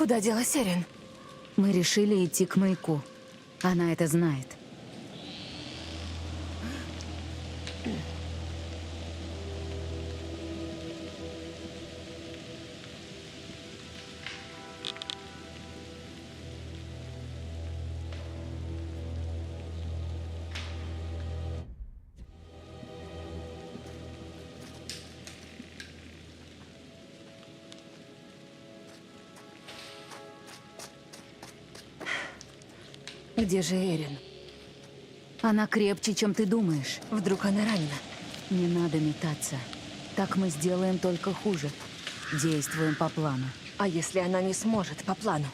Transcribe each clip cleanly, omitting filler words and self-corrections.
Куда делась Эрин? Мы решили идти к маяку. Она это знает. Где же Эрин? Она крепче, чем ты думаешь. Вдруг она ранена? Не надо метаться. Так мы сделаем только хуже. Действуем по плану. А если она не сможет по плану?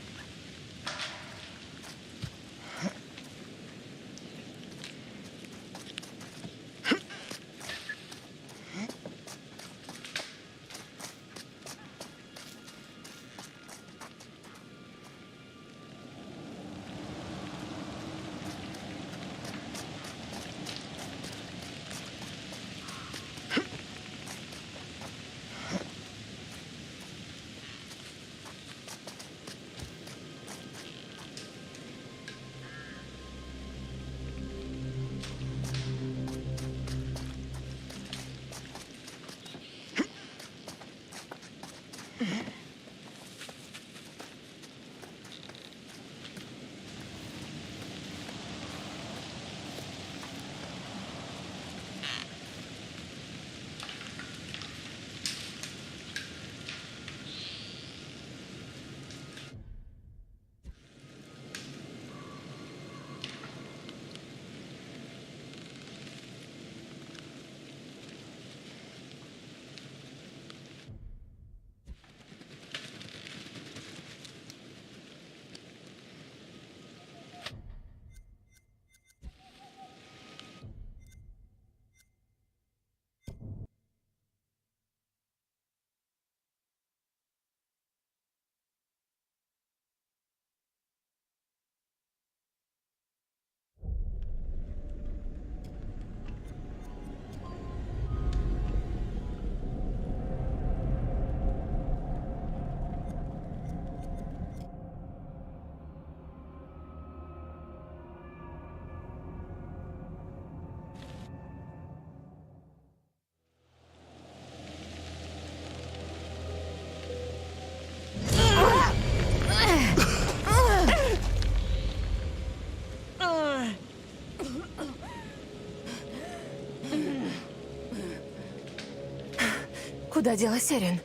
Куда делась Эрин?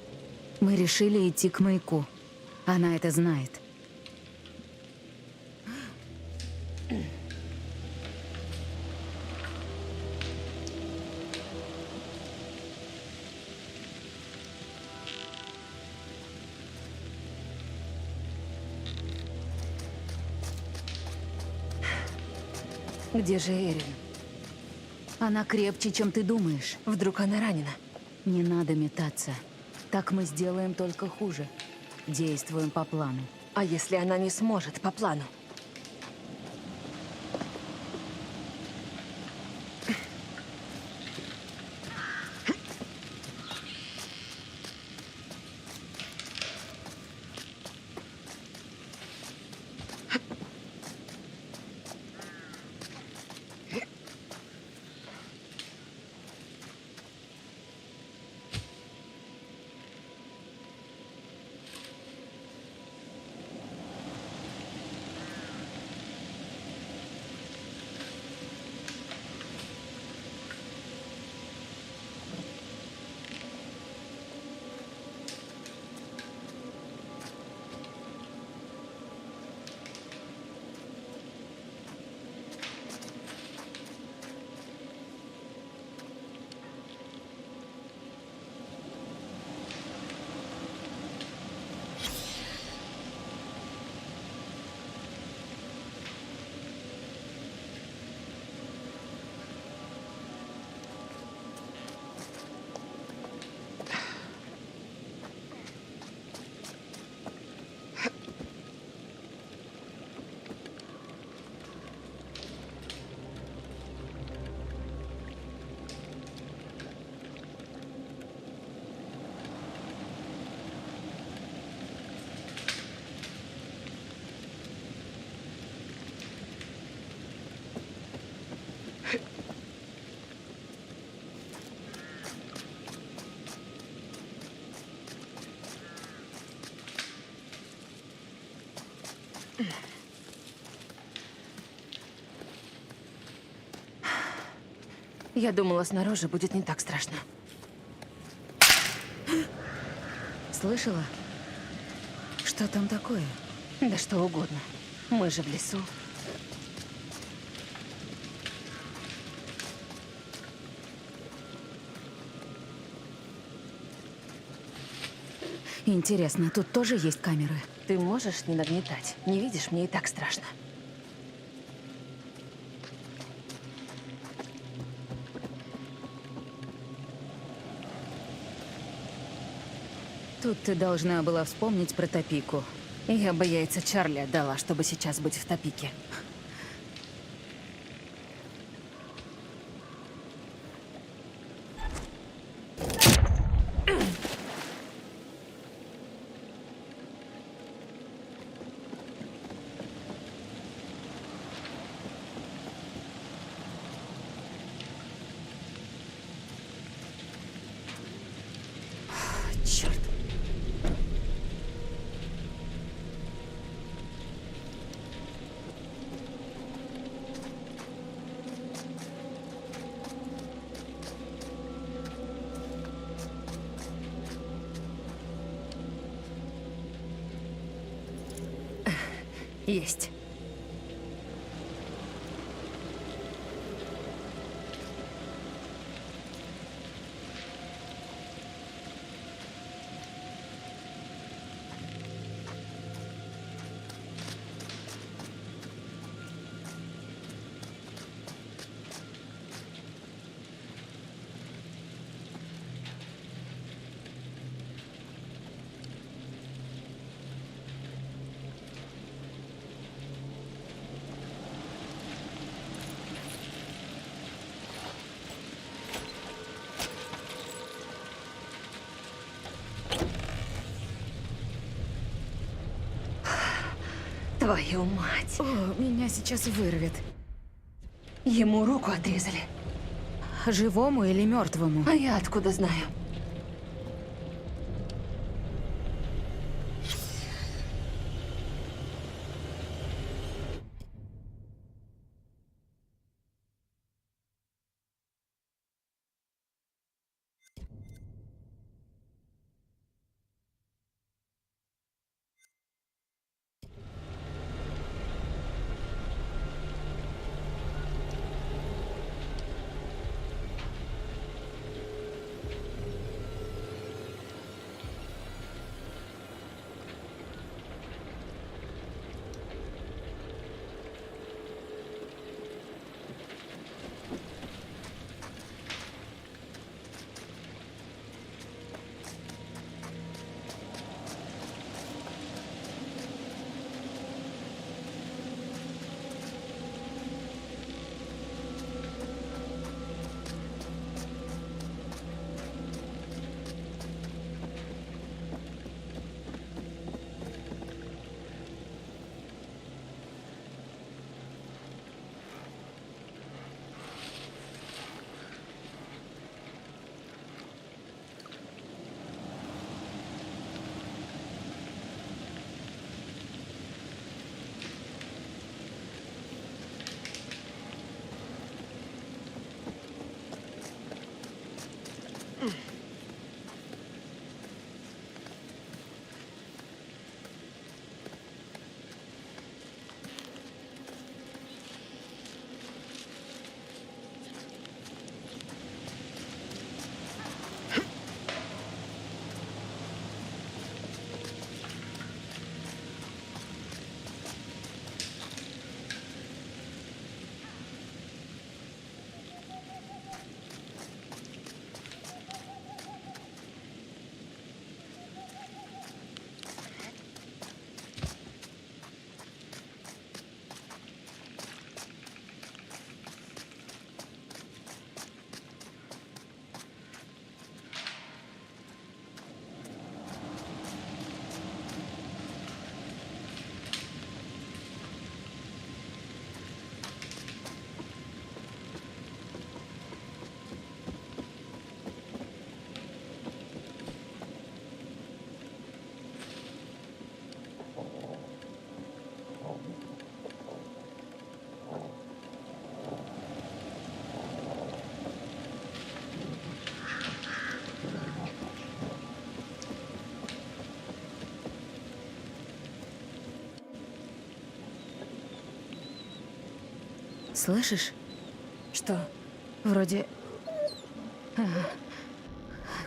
Мы решили идти к маяку. Она это знает. Где же Эрин? Она крепче, чем ты думаешь. Вдруг она ранена? Не надо метаться. Так мы сделаем только хуже. Действуем по плану. А если она не сможет по плану? Я думала, снаружи будет не так страшно. Слышала? Что там такое? Да что угодно. Мы же в лесу. Интересно, тут тоже есть камеры? Ты можешь не нагнетать? Не видишь, мне и так страшно. Тут ты должна была вспомнить про Топику. Я бы яйца Чарли отдала, чтобы сейчас быть в топике. Черт. Есть. Твою мать. О, меня сейчас вырвет. Ему руку отрезали. Живому или мертвому? А я откуда знаю? Слышишь? Что? Вроде...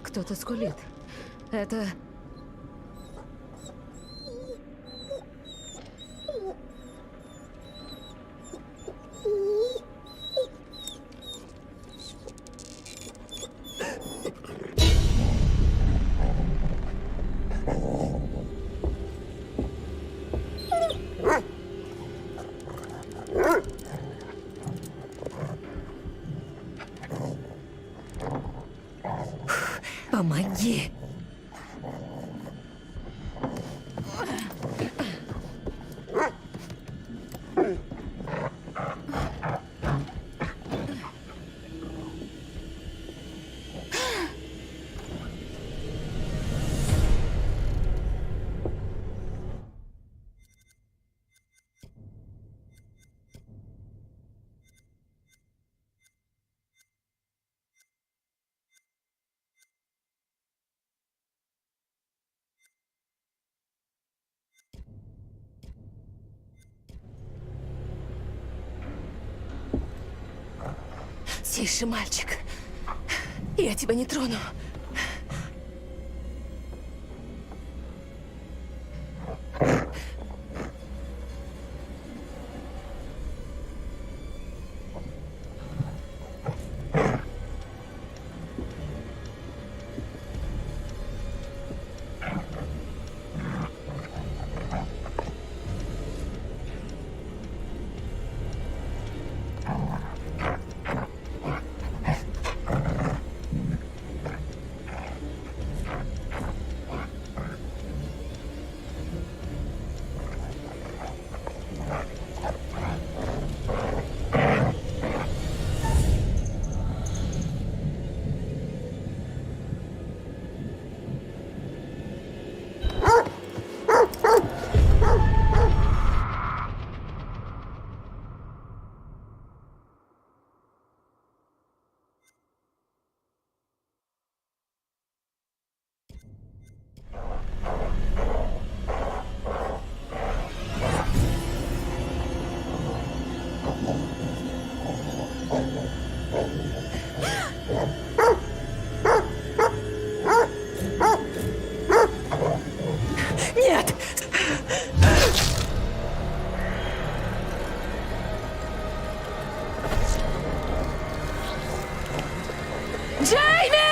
Кто-то скулит. Это... Помоги! Тише, мальчик. Я тебя не трону. Нет! Джейми!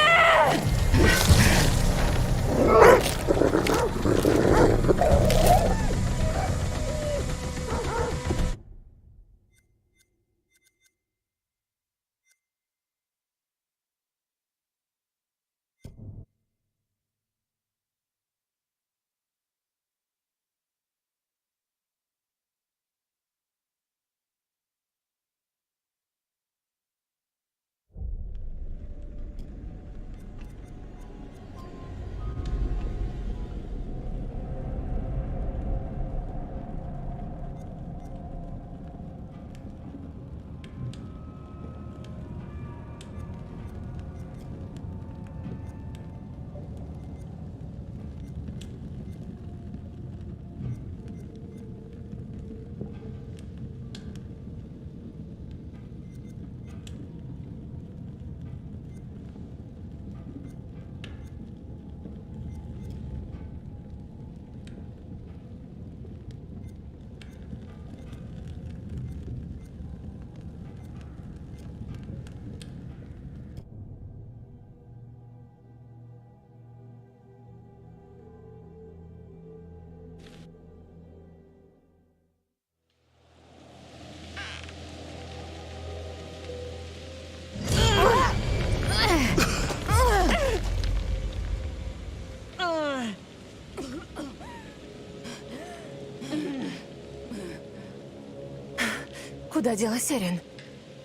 Куда делась Эрин?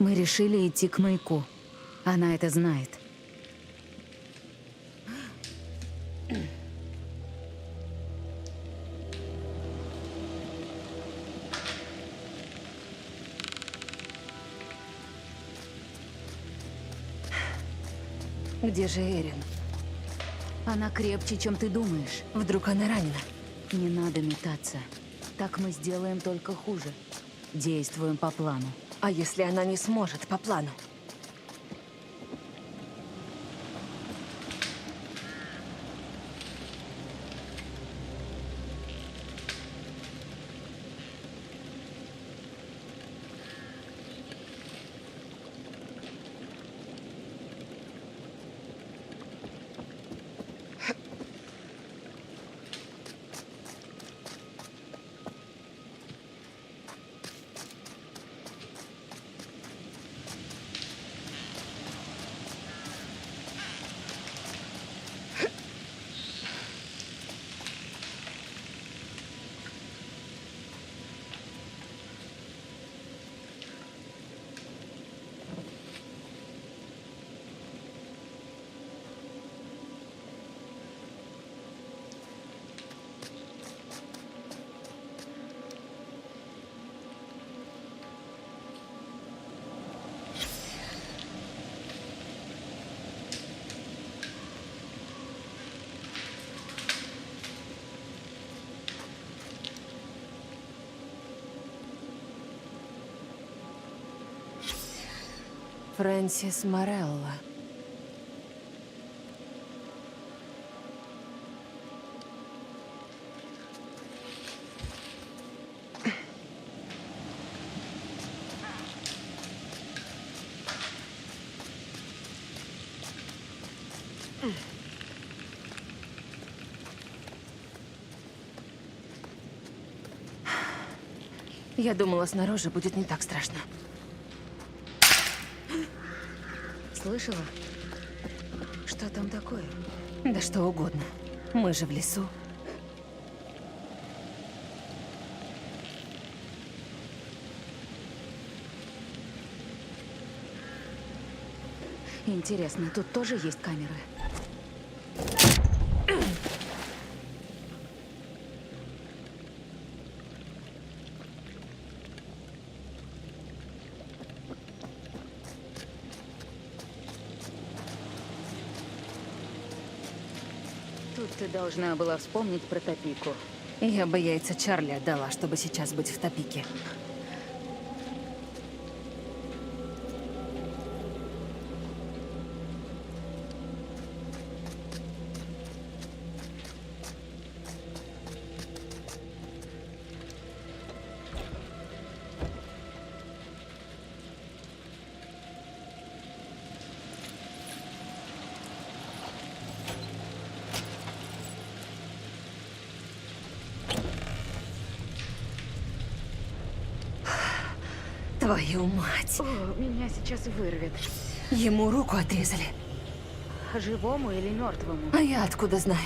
Мы решили идти к маяку. Она это знает. Где же Эрин? Она крепче, чем ты думаешь. Вдруг она ранена? Не надо метаться. Так мы сделаем только хуже. Действуем по плану. А если она не сможет по плану? Фрэнсис Морелло. Я думала, снаружи будет не так страшно. Слышала? Что там такое? Да что угодно. Мы же в лесу. Интересно, тут тоже есть камеры? Тут ты должна была вспомнить про Топику. Я бы яйца Чарли отдала, чтобы сейчас быть в Топике. Твою мать. О, меня сейчас вырвет. Ему руку отрезали. Живому или мертвому? А я откуда знаю?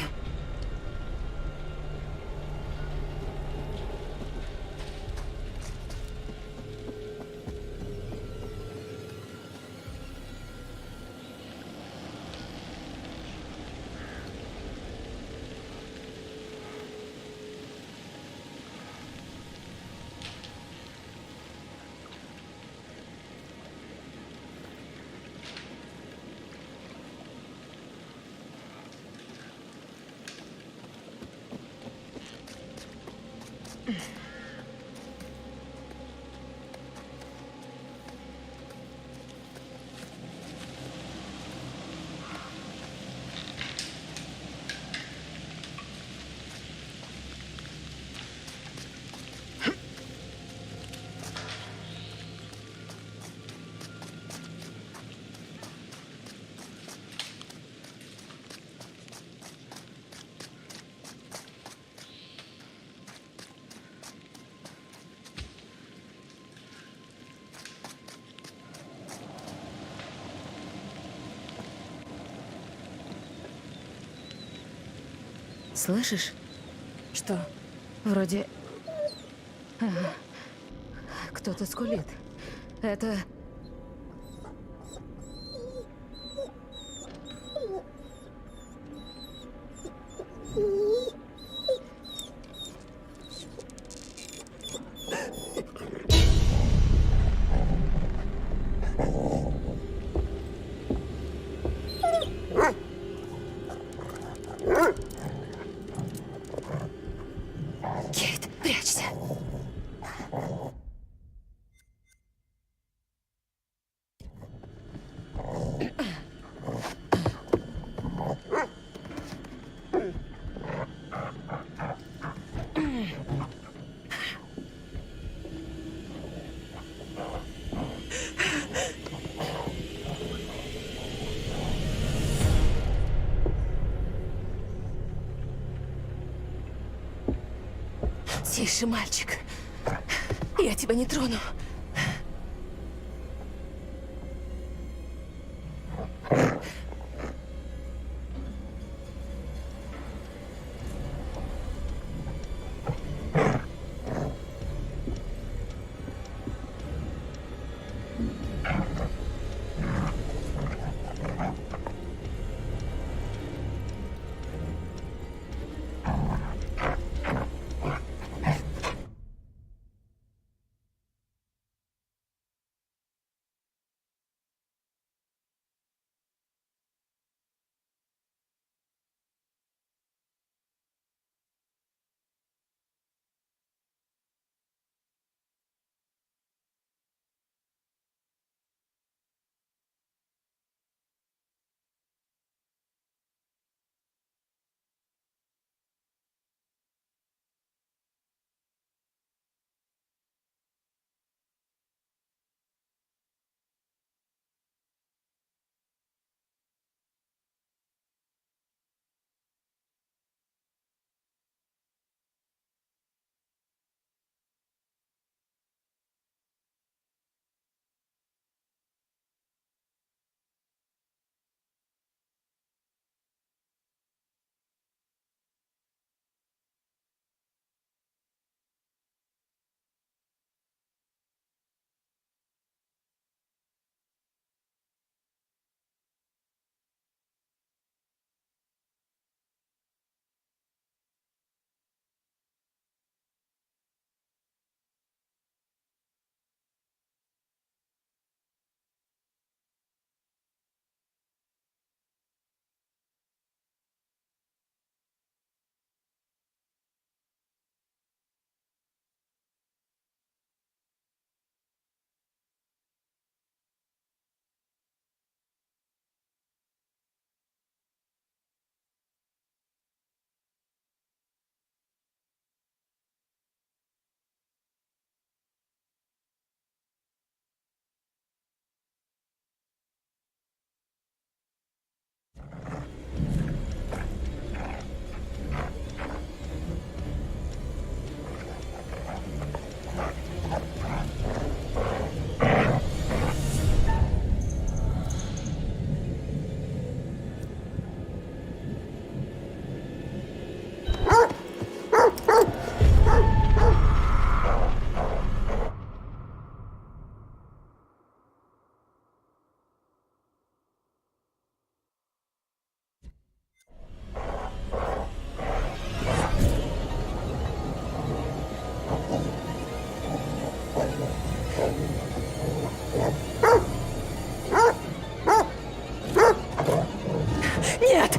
Слышишь? Что? Вроде... Кто-то скулит. Это... Кейт, прячься. Тише, мальчик. Я тебя не трону. Нет!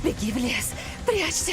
Беги в лес, прячься.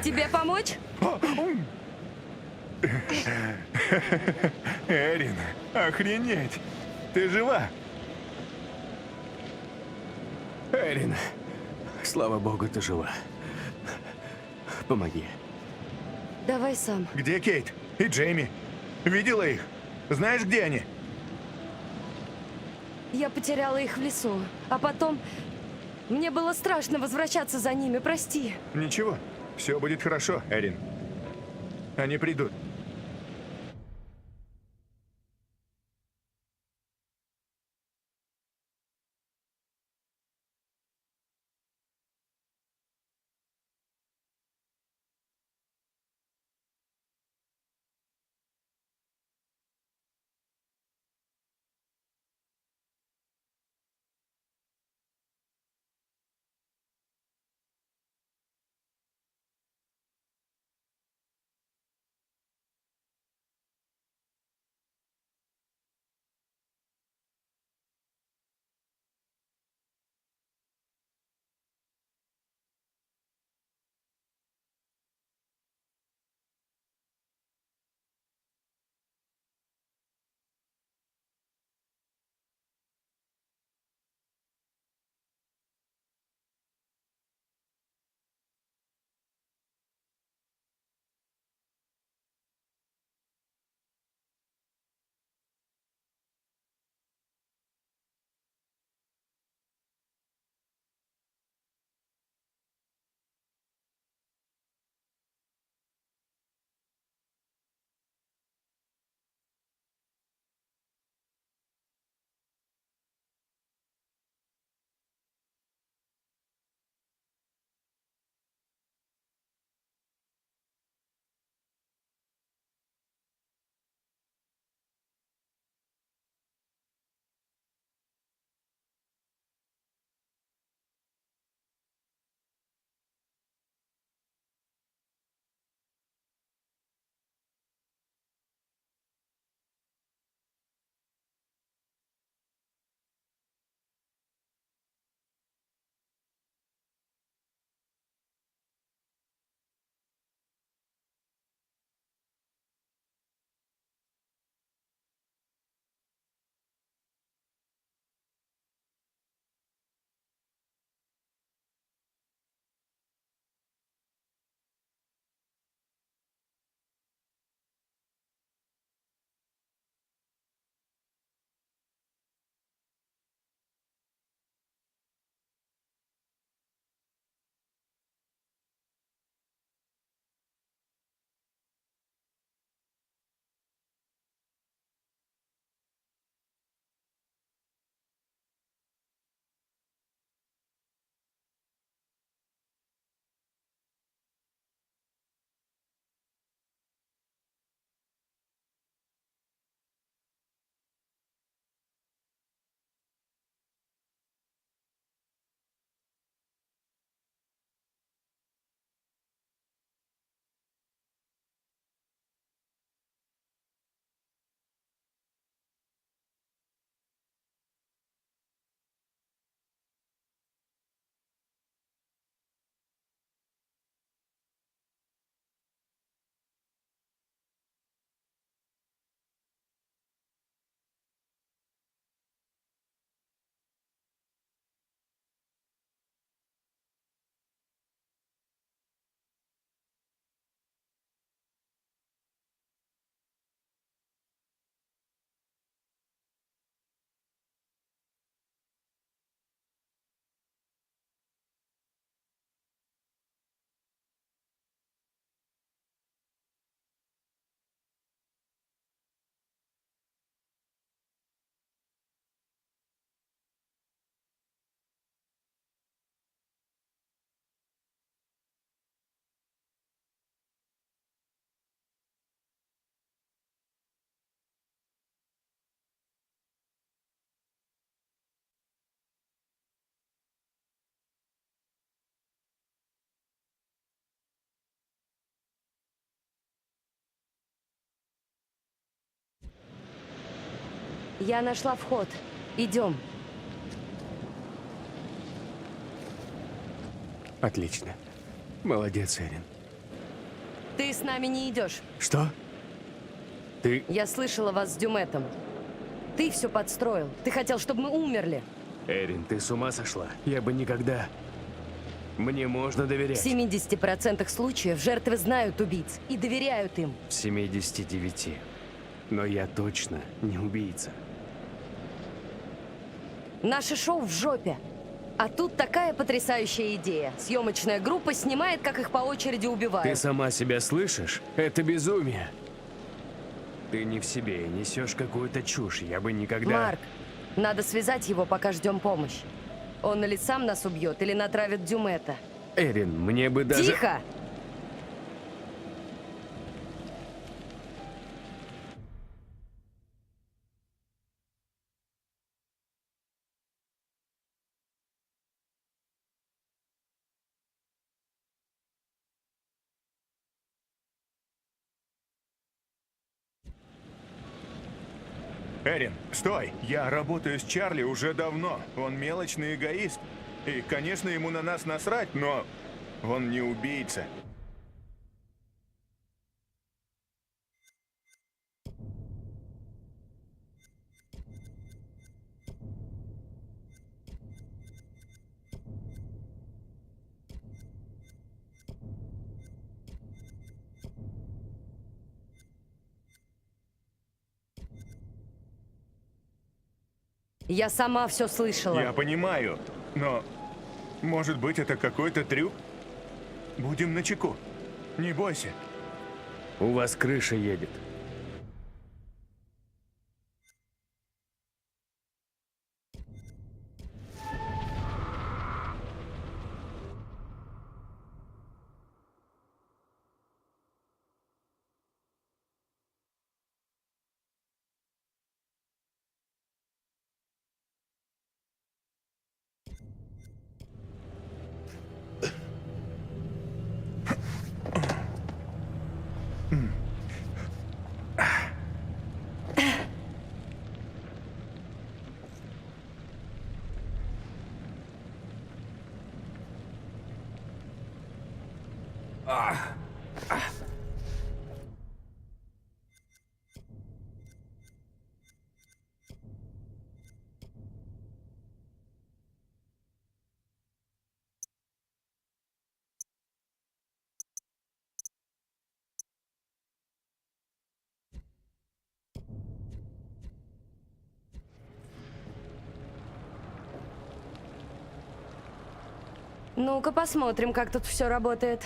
Тебе помочь? Эрин, охренеть! Ты жива? Эрин, слава богу, ты жива. Помоги. Давай сам. Где Кейт и Джейми? Видела их? Знаешь, где они? Я потеряла их в лесу, а потом... Мне было страшно возвращаться за ними, прости. Ничего, все будет хорошо, Эрин. Они придут. Я нашла вход. Идем. Отлично. Молодец, Эрин. Ты с нами не идешь. Что? Ты... Я слышала вас с Дюметом. Ты все подстроил. Ты хотел, чтобы мы умерли. Эрин, ты с ума сошла? Я бы никогда... Мне можно доверять. В 70% случаев жертвы знают убийц и доверяют им. В 79. Но я точно не убийца. Наше шоу в жопе. А тут такая потрясающая идея. Съемочная группа снимает, как их по очереди убивают. Ты сама себя слышишь? Это безумие. Ты не в себе, несешь какую-то чушь. Я бы никогда... Марк, надо связать его, пока ждем помощь. Он или сам нас убьет, или натравит Дюмета. Эрин, мне бы даже... Тихо! Эрин, стой! Я работаю с Чарли уже давно. Он мелочный эгоист. И, конечно, ему на нас насрать, но он не убийца. Я сама все слышала. Я понимаю, но может быть это какой-то трюк? Будем начеку. Не бойся. У вас крыша едет. Ну-ка посмотрим, как тут все работает.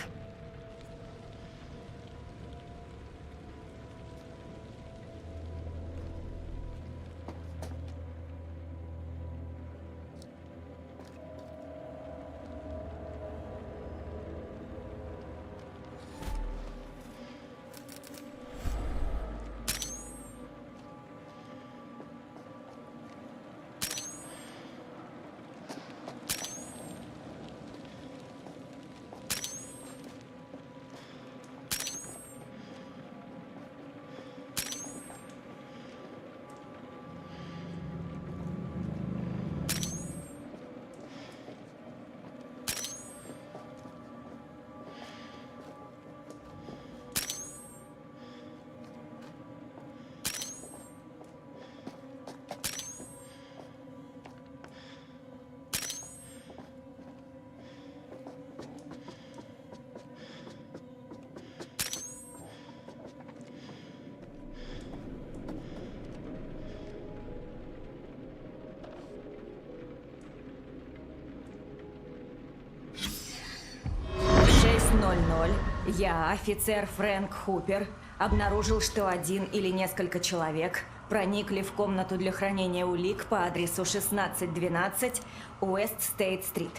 Я, офицер Фрэнк Хупер, обнаружил, что один или несколько человек проникли в комнату для хранения улик по адресу 1612 Уэст-Стейт-Стрит.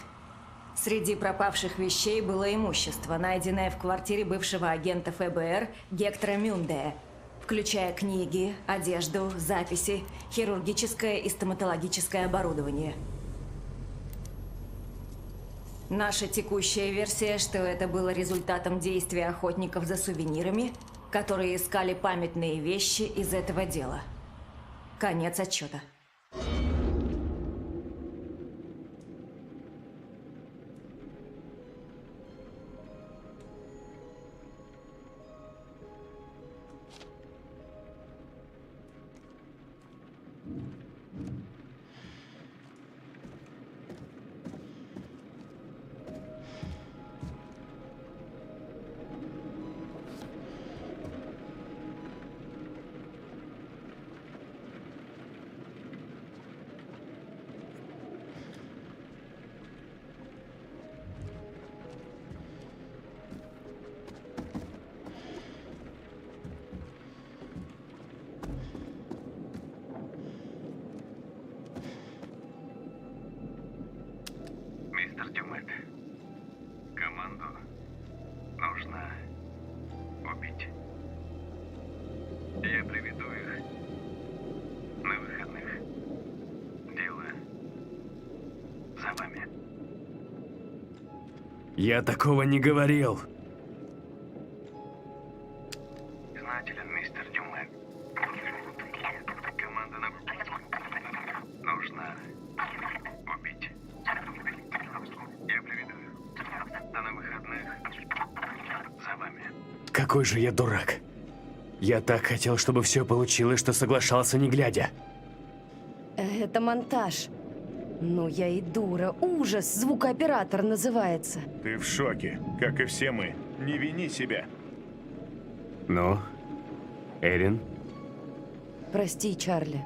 Среди пропавших вещей было имущество, найденное в квартире бывшего агента ФБР Гектора Мюндея, включая книги, одежду, записи, хирургическое и стоматологическое оборудование. Наша текущая версия, что это было результатом действия охотников за сувенирами, которые искали памятные вещи из этого дела. Конец отчета. Мистер Дюмек, команду нужно убить. Я приведу их на выходных. Дело за вами. Я такого не говорил. Признателен, мистер Дюмек. Команду нужно убить. Я приведу их на выходных за вами. Какой же я дурак. Я так хотел, чтобы все получилось, что соглашался не глядя. Это монтаж. Ну я и дура. Ужас, звукооператор называется. Ты в шоке, как и все мы. Не вини себя. Ну, Эрин? Прости, Чарли.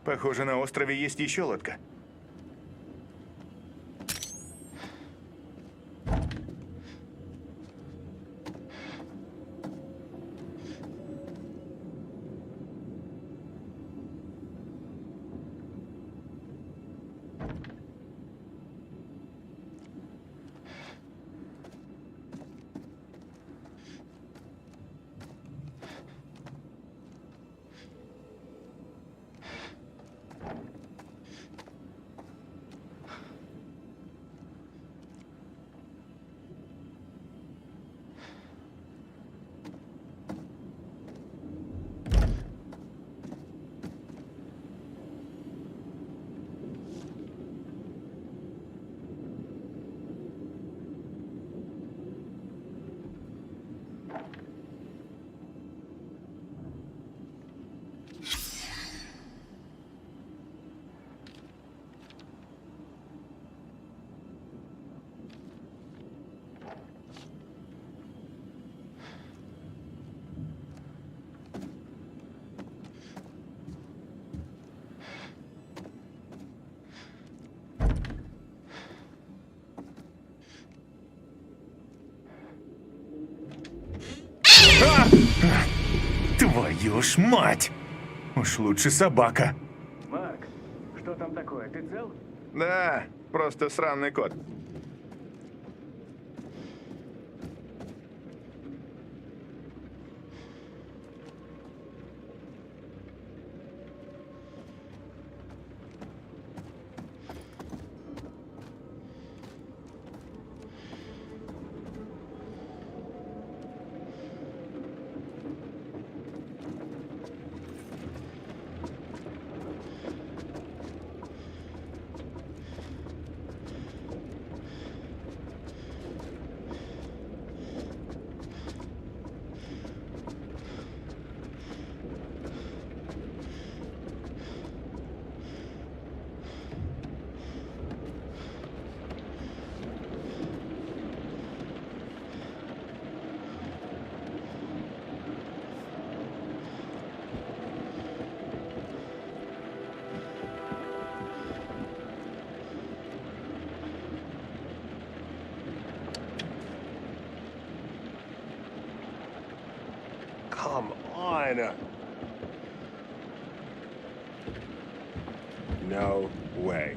Похоже, на острове есть еще лодка. Твою ж мать! Уж лучше собака. Марк, что там такое? Ты цел? Да, просто сраный кот. Come on. No way.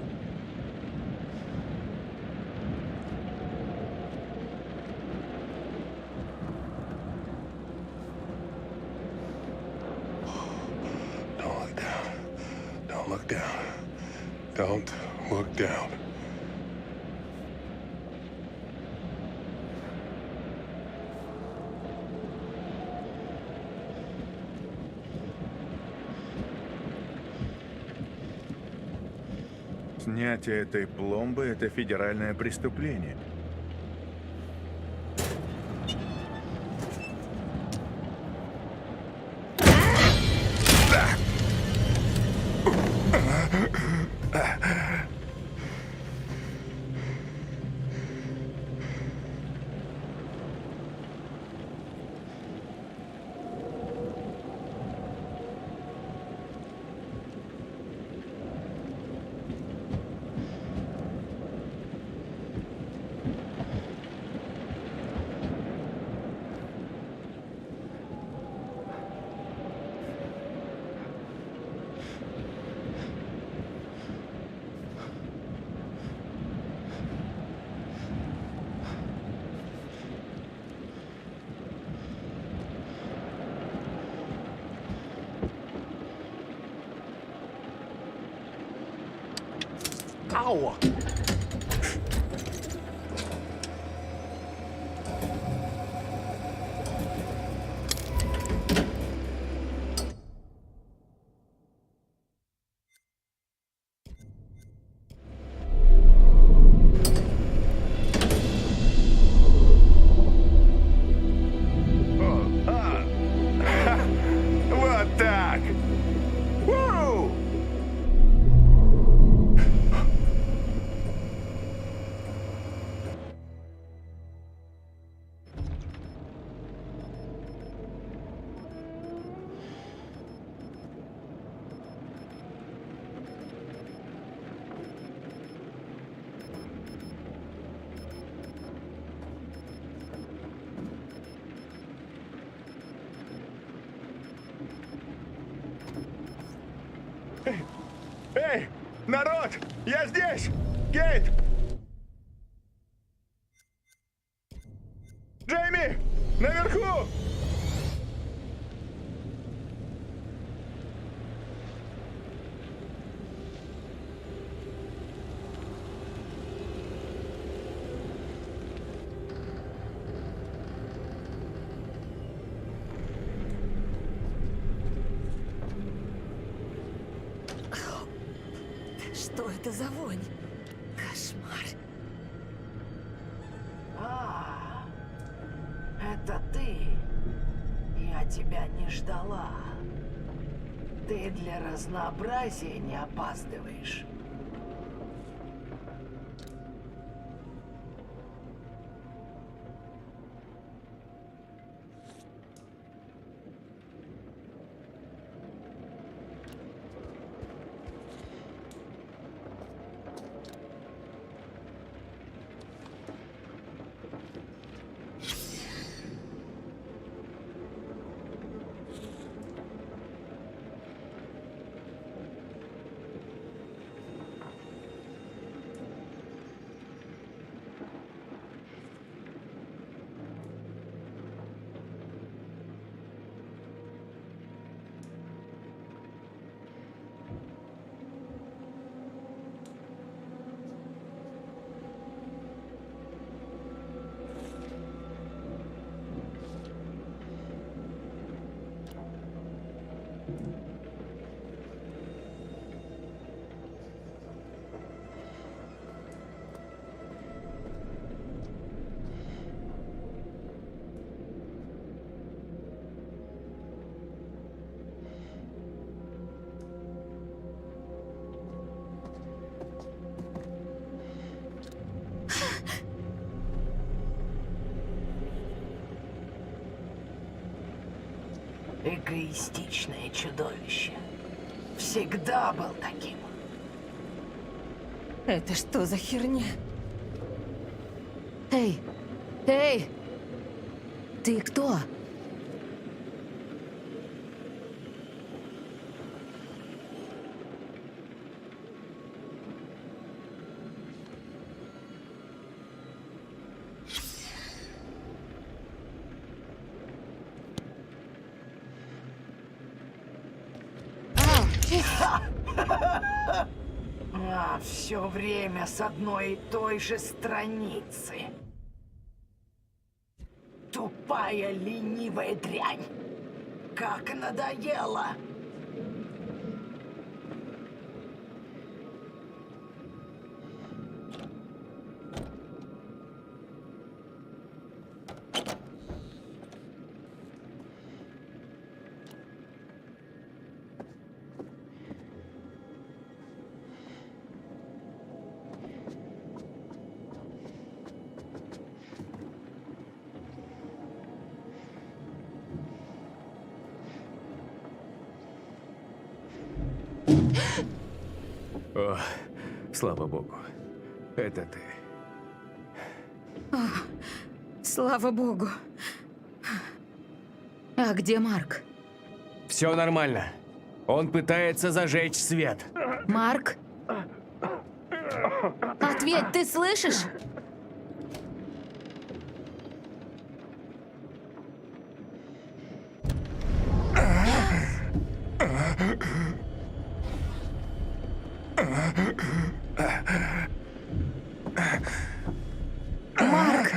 Don't look down. Don't look down. Don't look down. Снятие этой пломбы — это федеральное преступление. Ow! Вот так! Вау! Эй, народ! Я здесь! Кейт! Джейми! Наверху! Что это за вонь? Кошмар. Это ты. Я тебя не ждала. Ты для разнообразия не опаздываешь. Эгоистичное чудовище. Всегда был таким. Это что за херня? Эй! Эй! Ты кто? Все время с одной и той же страницы. Тупая, ленивая дрянь. Как надоело! О, слава богу. Это ты. Слава богу. А где Марк? Все нормально. Он пытается зажечь свет. Марк? Ответь, ты слышишь? Марк!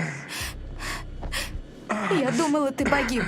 Я думала, ты погиб.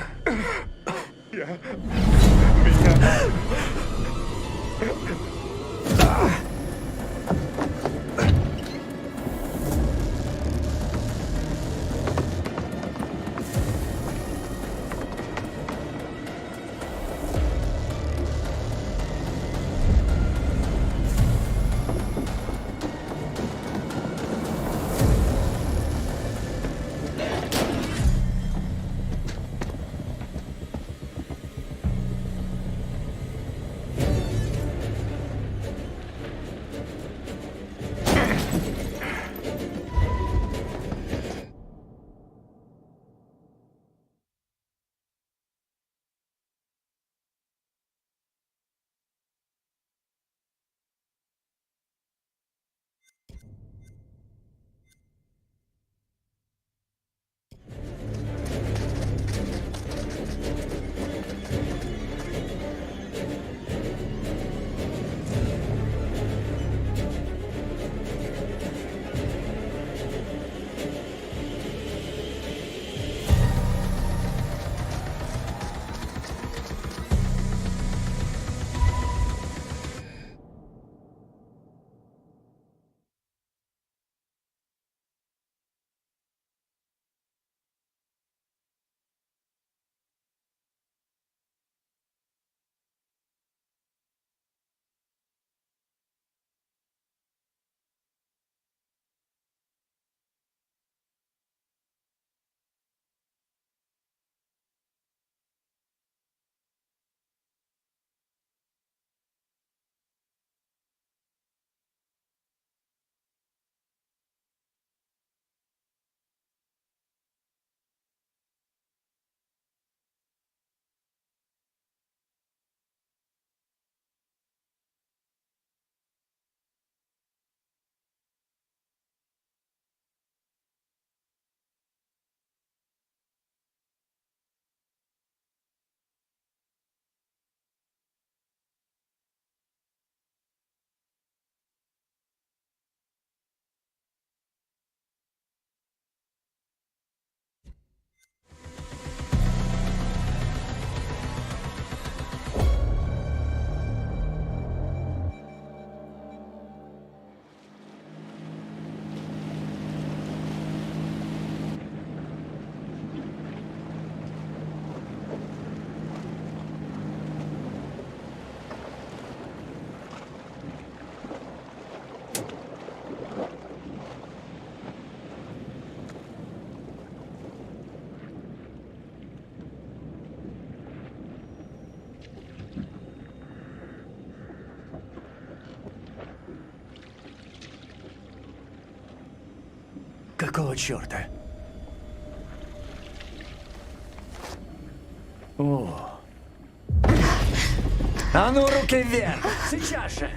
Какого черта? О. А ну, руки вверх! Сейчас же!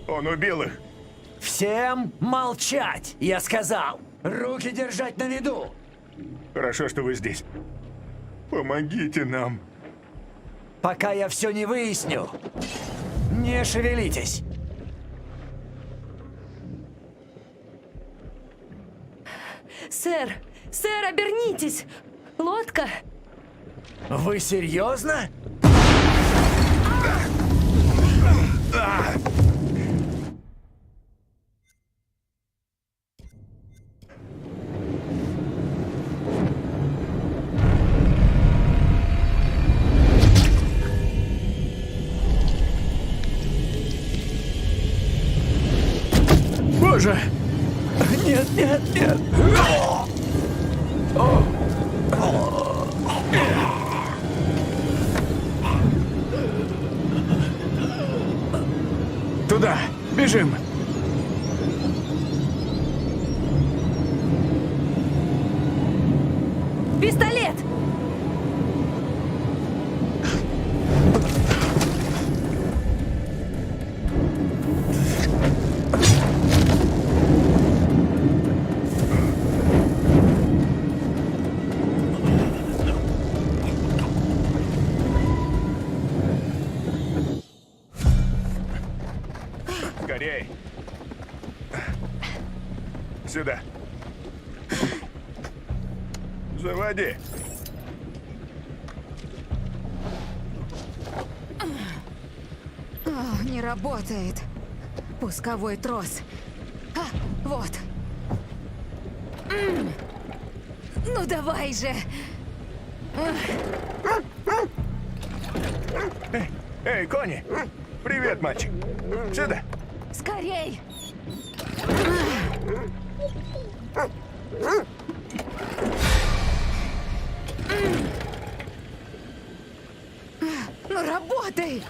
Он убил их. Всем молчать, я сказал. Руки держать на виду! Хорошо, что вы здесь. Помогите нам. Пока я все не выясню, не шевелитесь. Сэр! Сэр, обернитесь! Лодка! Вы серьезно? Боже! Нет, нет, нет! Туда! Бежим! Пистолет! Скорей. Сюда. Заводи. О, не работает. Пусковой трос. А, вот. Ну давай же. Эй, Кони! Привет, мальчик. Сюда. Скорей. Ну работай.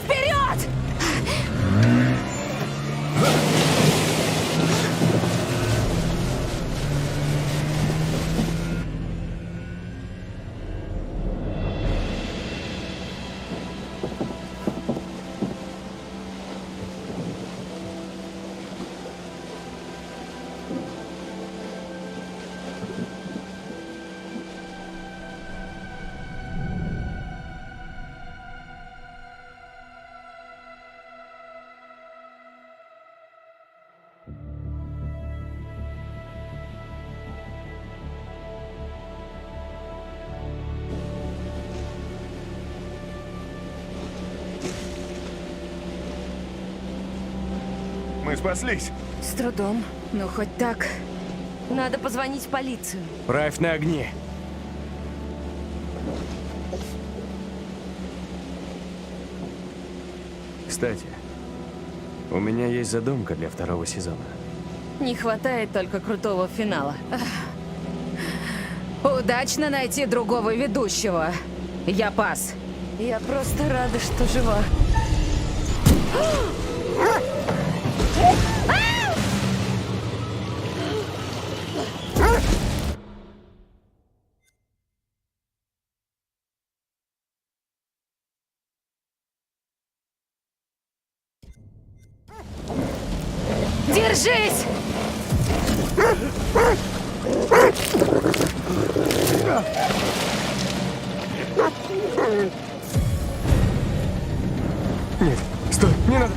Вперед! Мы спаслись. С трудом, но хоть так. Надо позвонить в полицию. Правь на огни. Кстати, у меня есть задумка для второго сезона. Не хватает только крутого финала. Удачно найти другого ведущего. Я пас. Я просто рада, что жива. Держись! Нет, стой, не надо.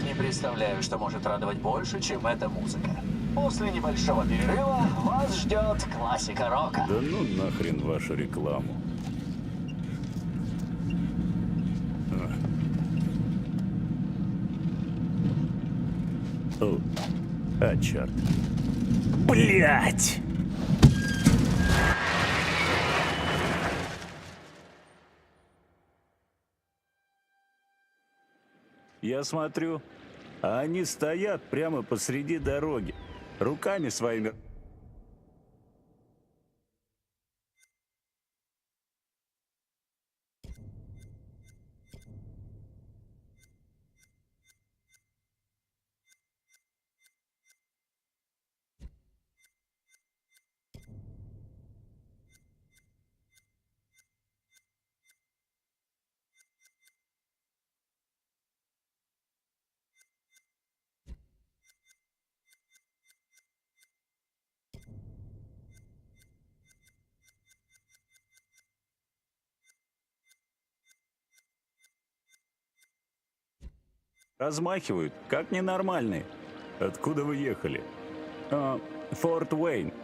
Не представляю, что может радовать больше, чем эта музыка. После небольшого перерыва вас ждет классика рока. Да ну нахрен вашу рекламу. О, черт. Блять! Я смотрю, а они стоят прямо посреди дороги, руками своими. Размахивают, как ненормальные. Откуда вы ехали? Форт Уэйн.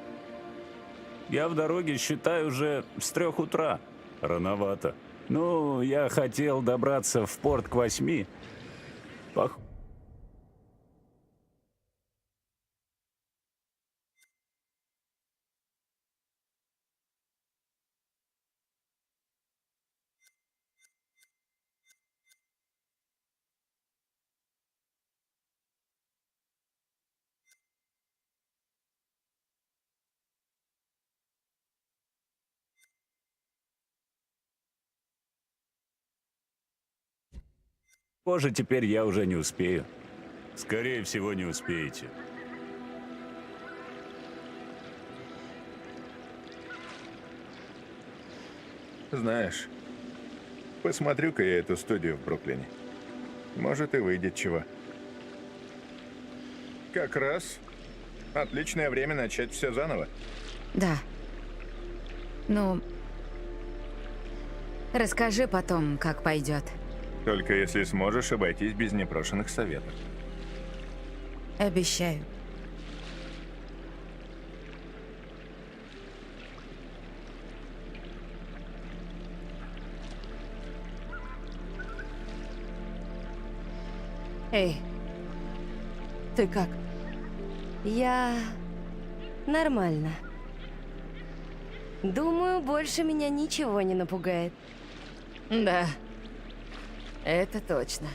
Я в дороге, считай, уже с 3 утра. Рановато. Ну, я хотел добраться в порт к 8. Позже теперь я уже не успею. Скорее всего, не успеете. Знаешь, посмотрю-ка я эту студию в Бруклине. Может, и выйдет чего. Как раз отличное время начать все заново. Да. Ну, расскажи потом, как пойдет. Только если сможешь обойтись без непрошенных советов. Обещаю. Эй, ты как? Я нормально. Думаю, больше меня ничего не напугает. Да, это точно.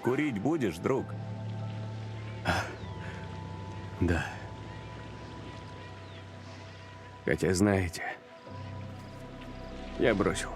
Курить будешь, друг? Да. Хотя, знаете, я бросил.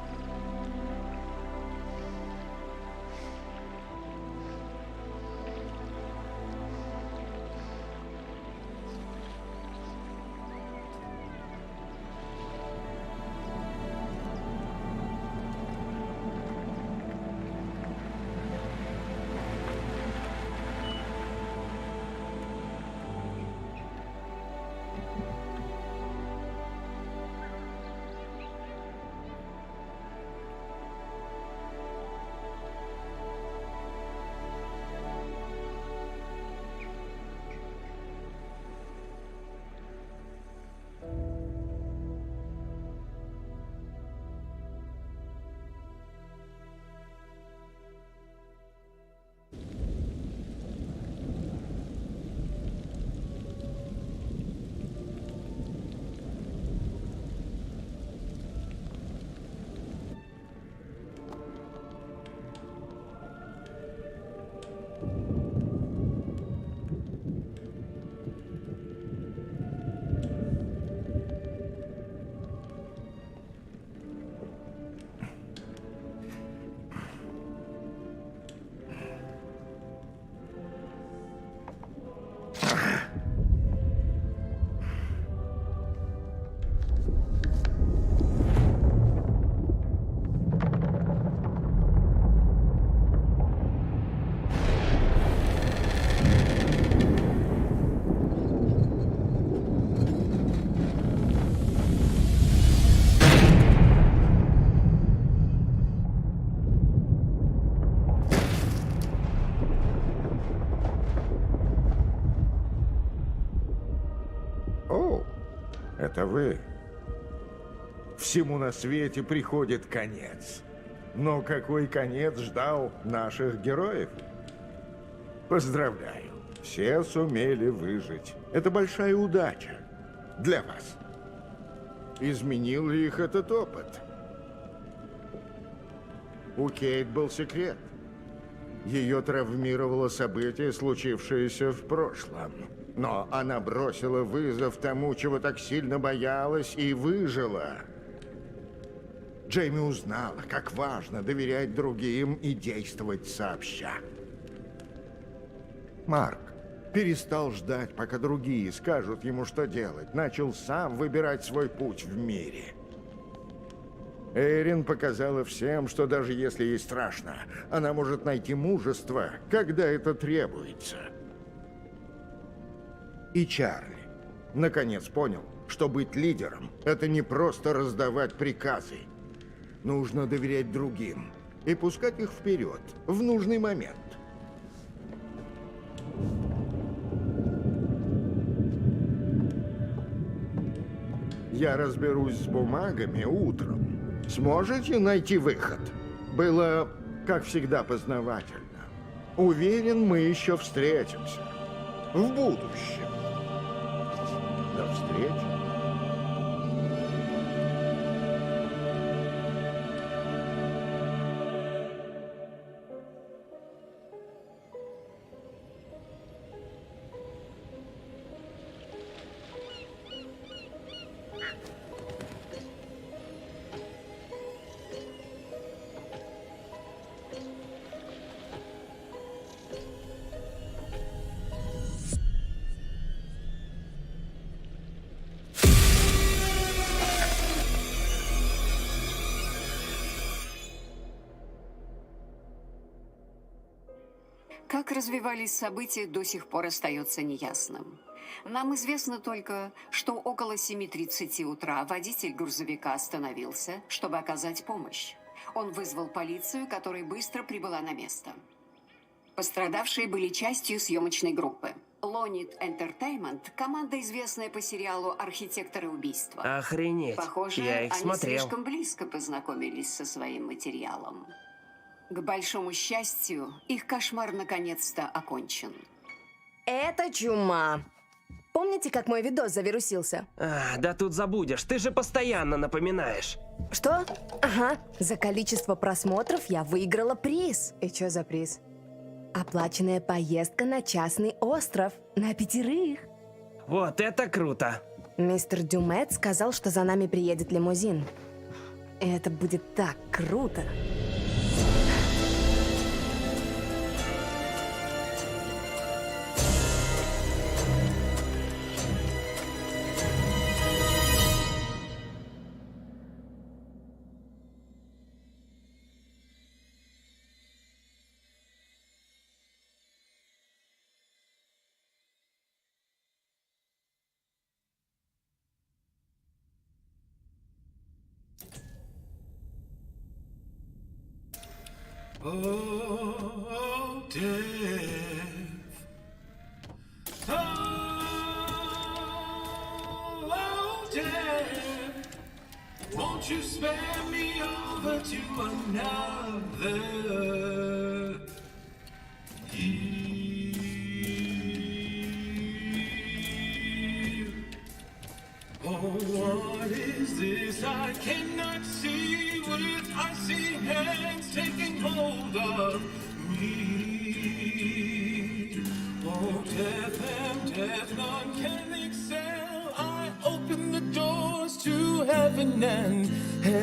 Это вы. Всему на свете приходит конец. Но какой конец ждал наших героев? Поздравляю. Все сумели выжить. Это большая удача для вас. Изменил ли их этот опыт? У Кейт был секрет. Ее травмировало событие, случившееся в прошлом. Но она бросила вызов тому, чего так сильно боялась, и выжила. Джейми узнала, как важно доверять другим и действовать сообща. Марк перестал ждать, пока другие скажут ему, что делать. Начал сам выбирать свой путь в мире. Эрин показала всем, что даже если ей страшно, она может найти мужество, когда это требуется. И Чарли наконец понял, что быть лидером – это не просто раздавать приказы. Нужно доверять другим и пускать их вперед в нужный момент. Я разберусь с бумагами утром. Сможете найти выход? Было, как всегда, познавательно. Уверен, мы еще встретимся. В будущем. До встречи. Как развивались события, до сих пор остается неясным. Нам известно только, что около 7:30 утра водитель грузовика остановился, чтобы оказать помощь. Он вызвал полицию, которая быстро прибыла на место. Пострадавшие были частью съемочной группы. Lonit Entertainment – команда, известная по сериалу «Архитекторы убийства». Охренеть, Похоже, я их они смотрел. слишком близко познакомились со своим материалом. К большому счастью, их кошмар наконец-то окончен. Это чума. Помните, как мой видос завирусился? Да тут забудешь, ты же постоянно напоминаешь. Что? Ага. За количество просмотров я выиграла приз. И что за приз? А Оплаченная поездка на частный остров. На 5. Вот это круто. Мистер Дюмет сказал, что за нами приедет лимузин. Это будет так круто. Oh, death. Oh, death. Won't you spare me over to another year? Oh, what is this I cannot see with icy hands taking hold of me? Oh, death and death, none can excel. I open the doors to heaven and hell.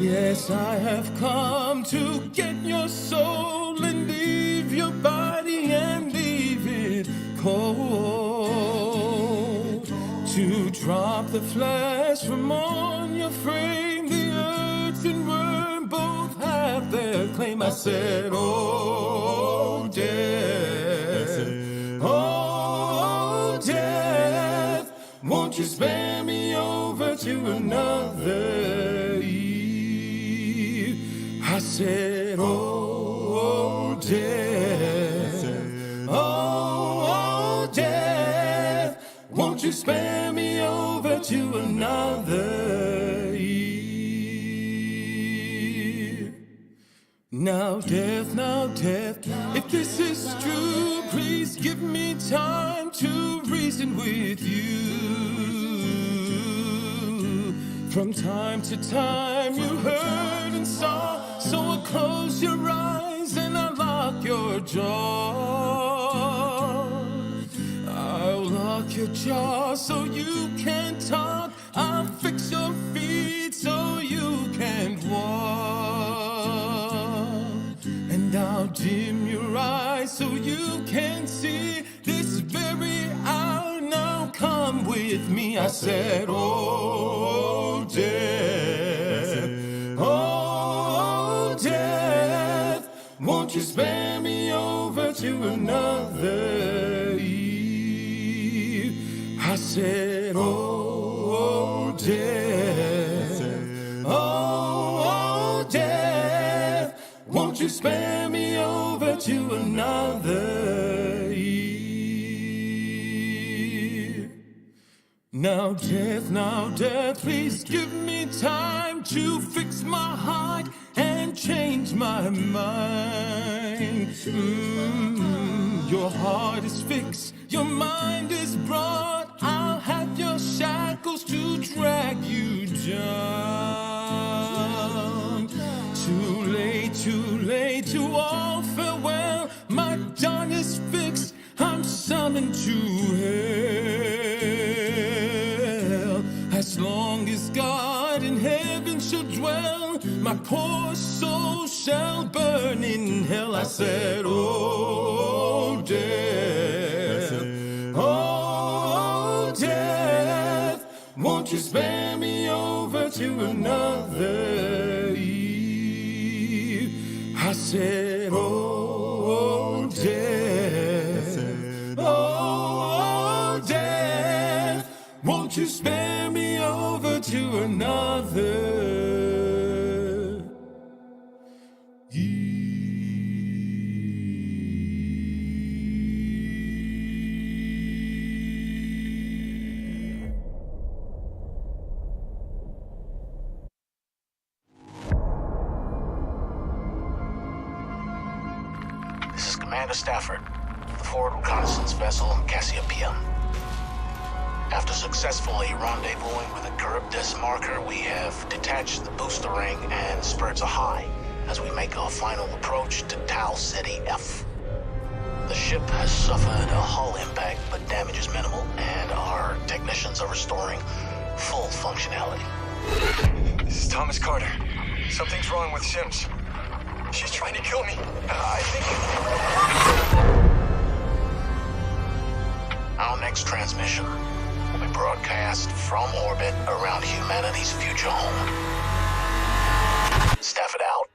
Yes, I have come to get your soul and leave your body and leave it cold. To drop the flesh from on your frame, the earth and worm both have their claim. I said, oh, death, oh, death, won't you spare me over to another eve? I said, oh, death, oh, death, won't you spare me over to another year? Now death, if this is true, please give me time to reason with you. From time to time you heard and saw, so I close your eyes and I lock your jaw. I'll lock your jaw so you can't talk. I'll fix your feet so you can't walk. And I'll dim your eyes so you can see this very hour. Now come with me. I said, oh, death, oh, death, won't you spare me over to another eve? I said, oh, death, oh, death, won't you spare me over to another eve? Now death, please give me time to fix my heart and change my mind. Your heart is fixed, your mind is broad. I'll have your shackles to drag you down. Too late to all farewell. My dawn is fixed, I'm summoned to hell. As long as God in heaven shall dwell, my poor soul shall burn in hell. I said, oh, death, oh, death, won't you spare me over to another eve? I said, oh, death, oh, death, won't you spare me over to another This is Commander Stafford, the forward reconnaissance vessel Cassiopeia. After successfully rendezvousing with a Charybdis marker, we have detached the booster ring and spurred a high. as we make our final approach to Tau Ceti F. The ship has suffered a hull impact, but damage is minimal, and our technicians are restoring full functionality. This is Thomas Carter. Something's wrong with Sims. She's trying to kill me. I think... Our next transmission will be broadcast from orbit around humanity's future home. Staff it out.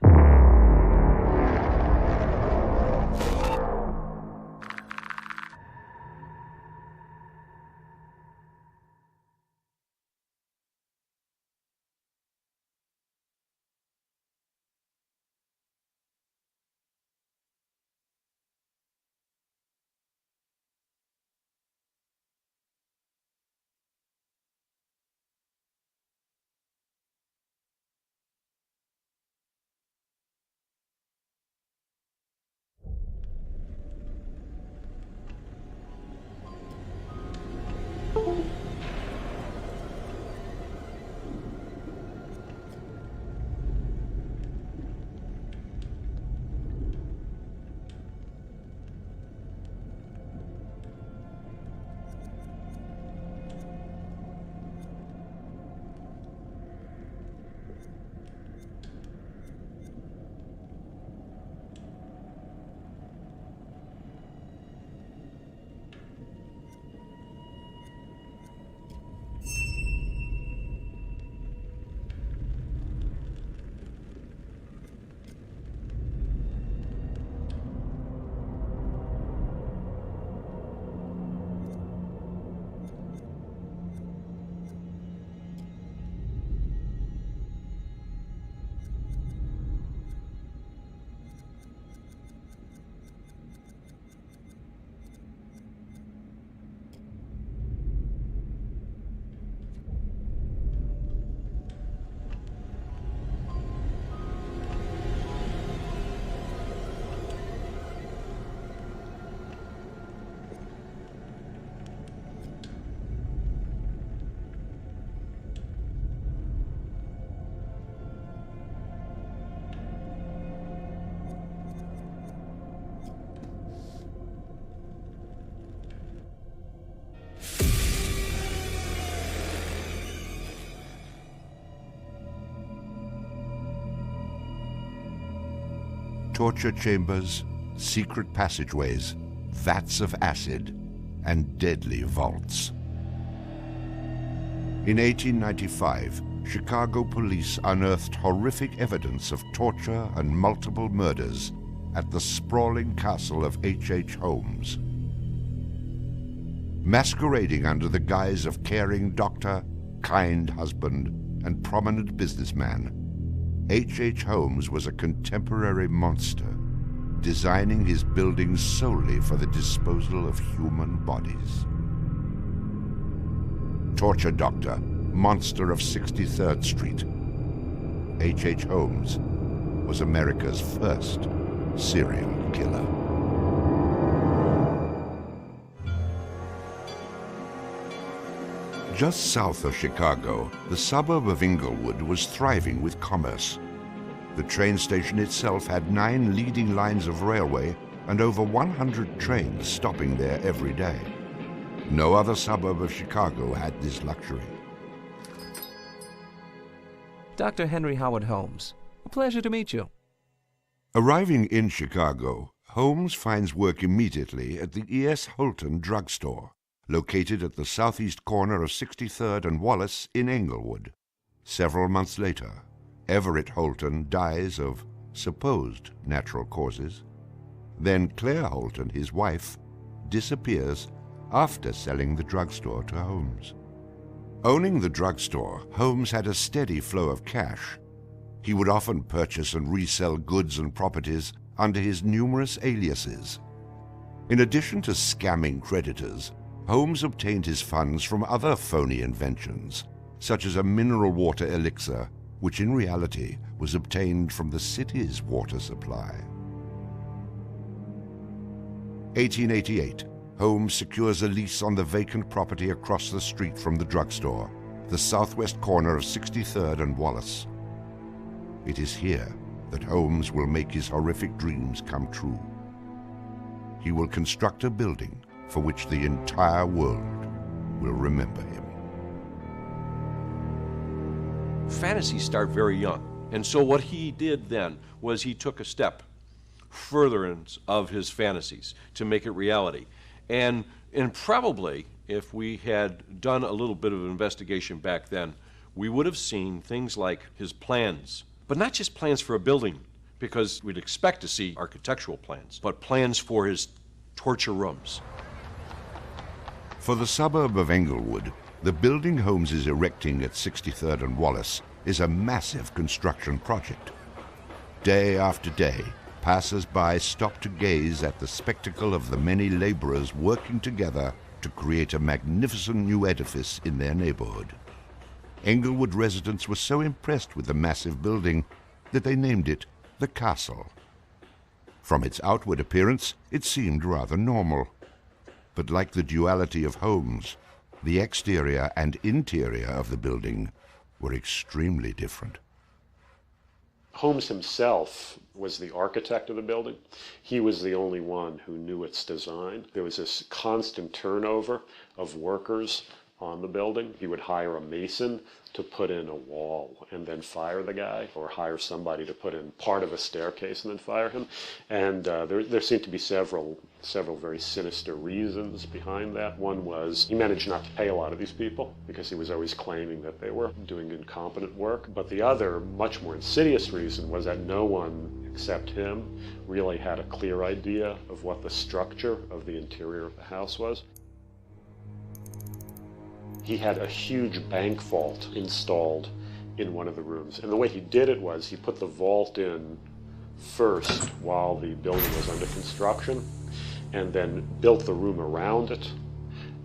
Torture chambers, secret passageways, vats of acid, and deadly vaults. In 1895, Chicago police unearthed horrific evidence of torture and multiple murders at the sprawling castle of H.H. Holmes. Masquerading under the guise of caring doctor, kind husband, and prominent businessman, H.H. Holmes was a contemporary monster, designing his buildings solely for the disposal of human bodies. Torture Doctor, Monster of 63rd Street. H.H. Holmes was America's first serial killer. Just south of Chicago, the suburb of Inglewood was thriving with commerce. The train station itself had 9 leading lines of railway and over 100 trains stopping there every day. No other suburb of Chicago had this luxury. Dr. Henry Howard Holmes, a pleasure to meet you. Arriving in Chicago, Holmes finds work immediately at the E.S. Holton drugstore, located at the southeast corner of 63rd and Wallace in Englewood. Several months later, Everett Holton dies of supposed natural causes. Then Claire Holton, his wife, disappears after selling the drugstore to Holmes. Owning the drugstore, Holmes had a steady flow of cash. He would often purchase and resell goods and properties under his numerous aliases. In addition to scamming creditors, Holmes obtained his funds from other phony inventions, such as a mineral water elixir, which in reality was obtained from the city's water supply. 1888, Holmes secures a lease on the vacant property across the street from the drugstore, the southwest corner of 63rd and Wallace. It is here that Holmes will make his horrific dreams come true. He will construct a building for which the entire world will remember him. Fantasies start very young. And so what he did then was he took a step furtherance of his fantasies to make it reality. And probably, if we had done a little bit of investigation back then, we would have seen things like his plans, but not just plans for a building, because we'd expect to see architectural plans, but plans for his torture rooms. For the suburb of Englewood, the building Holmes is erecting at 63rd and Wallace is a massive construction project. Day after day, passers-by stop to gaze at the spectacle of the many laborers working together to create a magnificent new edifice in their neighborhood. Englewood residents were so impressed with the massive building that they named it the Castle. From its outward appearance, it seemed rather normal. But like the duality of Holmes, the exterior and interior of the building were extremely different. Holmes himself was the architect of the building. He was the only one who knew its design. There was this constant turnover of workers on the building. He would hire a mason to put in a wall and then fire the guy, or hire somebody to put in part of a staircase and then fire him. And there seemed to be several very sinister reasons behind that. One was he managed not to pay a lot of these people because he was always claiming that they were doing incompetent work. But the other, much more insidious reason was that no one except him really had a clear idea of what the structure of the interior of the house was. He had a huge bank vault installed in one of the rooms. And the way he did it was he put the vault in first while the building was under construction, and then built the room around it.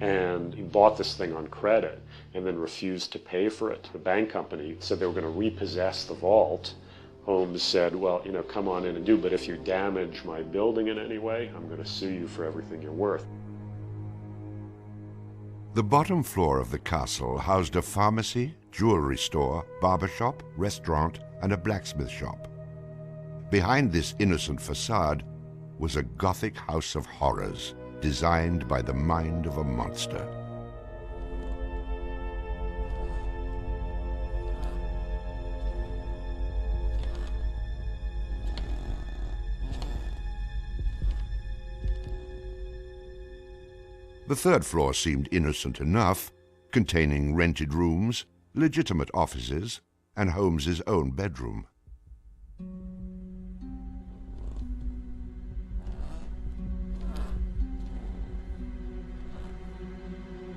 And he bought this thing on credit and then refused to pay for it. The bank company said they were going to repossess the vault. Holmes said, well, you know, come on in and do, but if you damage my building in any way, I'm going to sue you for everything you're worth. The bottom floor of the castle housed a pharmacy, jewelry store, barber shop, restaurant, and a blacksmith shop. Behind this innocent facade was a Gothic house of horrors designed by the mind of a monster. The third floor seemed innocent enough, containing rented rooms, legitimate offices, and Holmes's own bedroom.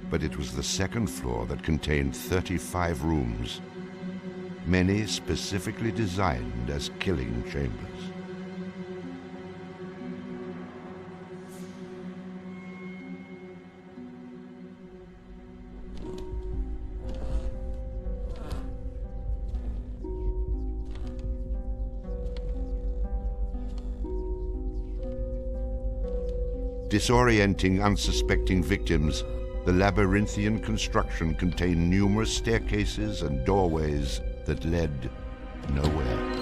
But it was the second floor that contained 35 rooms, many specifically designed as killing chambers. Disorienting unsuspecting victims, the labyrinthian construction contained numerous staircases and doorways that led nowhere.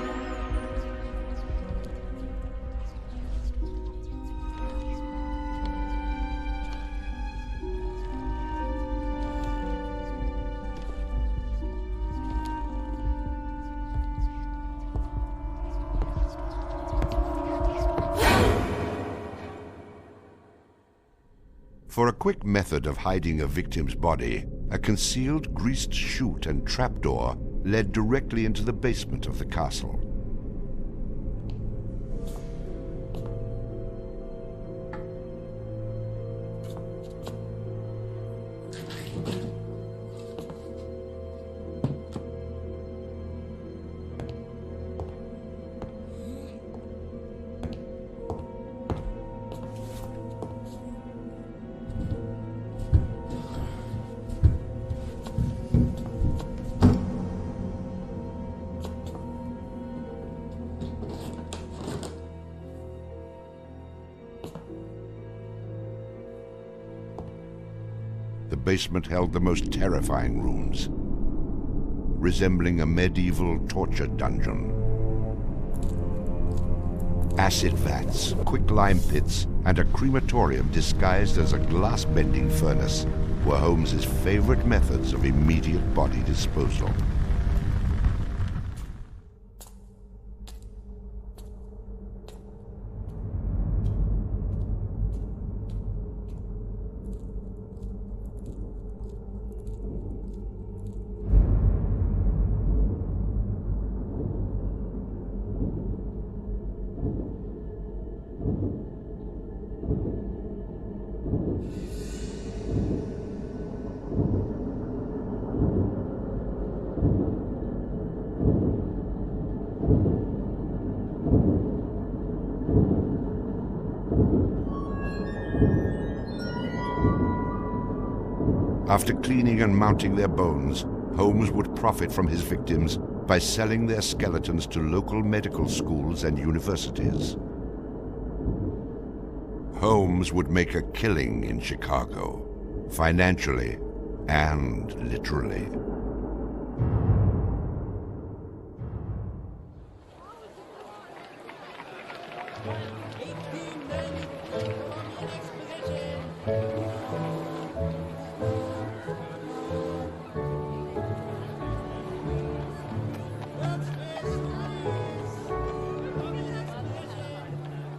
For a quick method of hiding a victim's body, a concealed greased chute and trapdoor led directly into the basement of the castle. The basement held the most terrifying rooms, resembling a medieval torture dungeon. acid vats, quicklime pits, and a crematorium disguised as a glass-bending furnace were Holmes's favorite methods of immediate body disposal. After cleaning and mounting their bones, Holmes would profit from his victims by selling their skeletons to local medical schools and universities. Holmes would make a killing in Chicago, financially and literally.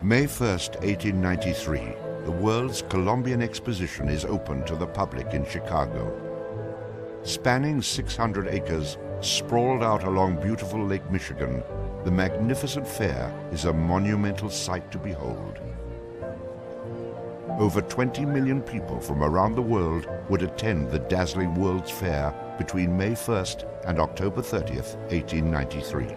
May 1st, 1893, the World's Columbian Exposition is open to the public in Chicago. Spanning 600 acres, sprawled out along beautiful Lake Michigan, the magnificent fair is a monumental sight to behold. Over 20 million people from around the world would attend the dazzling World's Fair between May 1st and October 30th, 1893.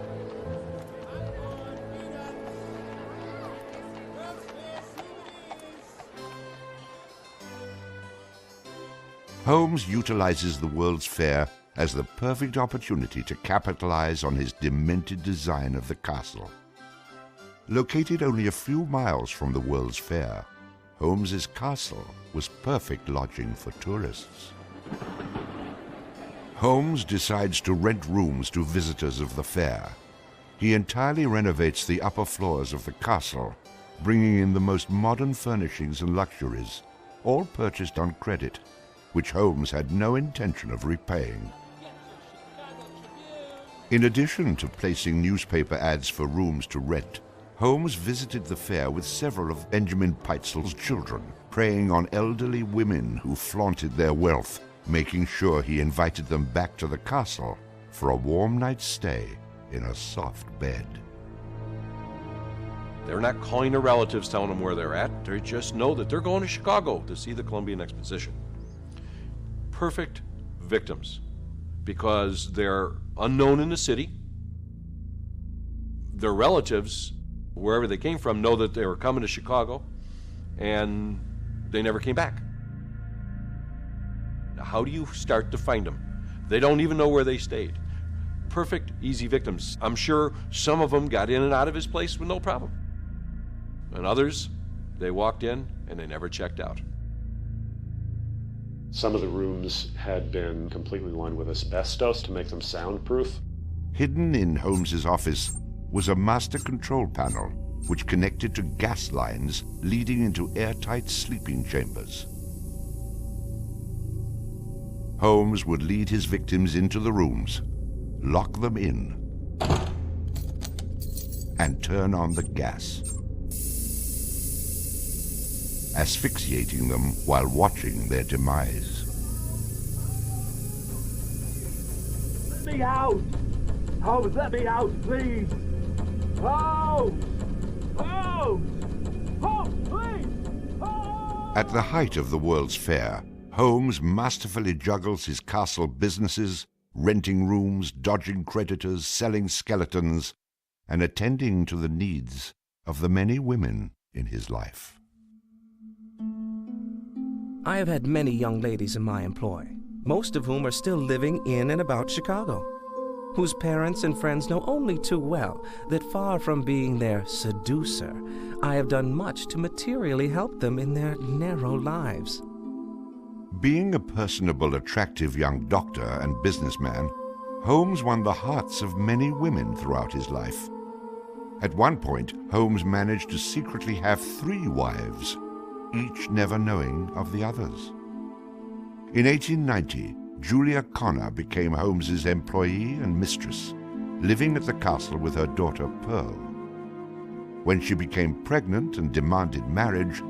Holmes utilizes the World's Fair as the perfect opportunity to capitalize on his demented design of the castle. Located only a few miles from the World's Fair, Holmes's castle was perfect lodging for tourists. Holmes decides to rent rooms to visitors of the fair. He entirely renovates the upper floors of the castle, bringing in the most modern furnishings and luxuries, all purchased on credit, which Holmes had no intention of repaying. In addition to placing newspaper ads for rooms to rent, Holmes visited the fair with several of Benjamin Peitzel's children, preying on elderly women who flaunted their wealth, making sure he invited them back to the castle for a warm night's stay in a soft bed. They're not calling their relatives, telling them where they're at. They just know that they're going to Chicago to see the Columbian Exposition. Perfect victims, because they're unknown in the city. Their relatives, wherever they came from, know that they were coming to Chicago, and they never came back. Now, how do you start to find them? They don't even know where they stayed. Perfect, easy victims. I'm sure some of them got in and out of his place with no problem. And others, they walked in and they never checked out. Some of the rooms had been completely lined with asbestos to make them soundproof. Hidden in Holmes's office was a master control panel which connected to gas lines leading into airtight sleeping chambers. Holmes would lead his victims into the rooms, lock them in, and turn on the gas, asphyxiating them while watching their demise. Let me out! Holmes, let me out, please! Holmes! Holmes! Holmes, please! Holmes! At the height of the World's Fair, Holmes masterfully juggles his castle businesses, renting rooms, dodging creditors, selling skeletons, and attending to the needs of the many women in his life. I have had many young ladies in my employ, most of whom are still living in and about Chicago, whose parents and friends know only too well that far from being their seducer, I have done much to materially help them in their narrow lives. Being a personable, attractive young doctor and businessman, Holmes won the hearts of many women throughout his life. At one point, Holmes managed to secretly have 3 wives, each never knowing of the others. In 1890, Julia Connor became Holmes's employee and mistress, living at the castle with her daughter Pearl. When she became pregnant and demanded marriage,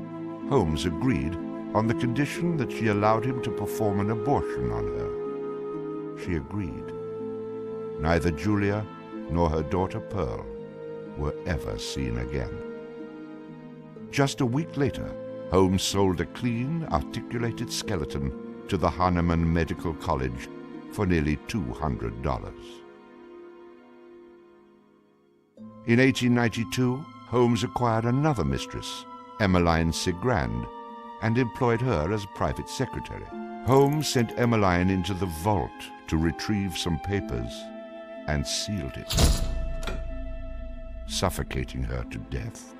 Holmes agreed on the condition that she allowed him to perform an abortion on her. She agreed. Neither Julia nor her daughter Pearl were ever seen again. Just a week later, Holmes sold a clean, articulated skeleton to the Hahnemann Medical College for nearly $200. In 1892, Holmes acquired another mistress, Emmeline Sigrand, and employed her as private secretary. Holmes sent Emmeline into the vault to retrieve some papers and sealed it, suffocating her to death.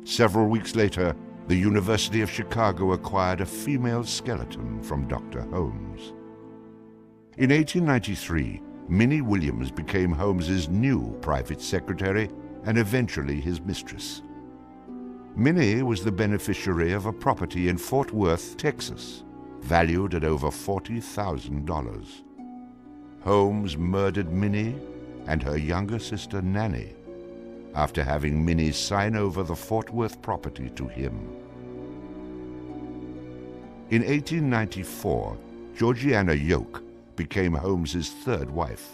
Several weeks later, the University of Chicago acquired a female skeleton from Dr. Holmes. In 1893, Minnie Williams became Holmes's new private secretary and eventually his mistress. Minnie was the beneficiary of a property in Fort Worth, Texas, valued at over $40,000. Holmes murdered Minnie and her younger sister Nanny after having Minnie sign over the Fort Worth property to him. In 1894, Georgiana Yoke became Holmes's 3rd wife.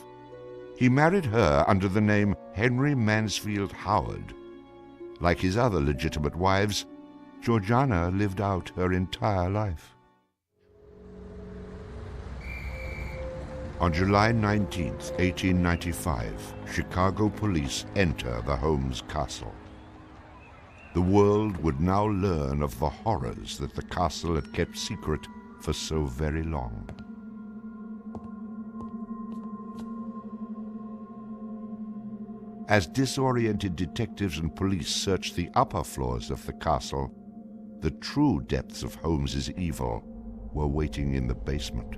He married her under the name Henry Mansfield Howard. Like his other legitimate wives, Georgiana lived out her entire life. On July 19, 1895, Chicago police enter the Holmes castle. The world would now learn of the horrors that the castle had kept secret for so very long. As disoriented detectives and police searched the upper floors of the castle, the true depths of Holmes's evil were waiting in the basement.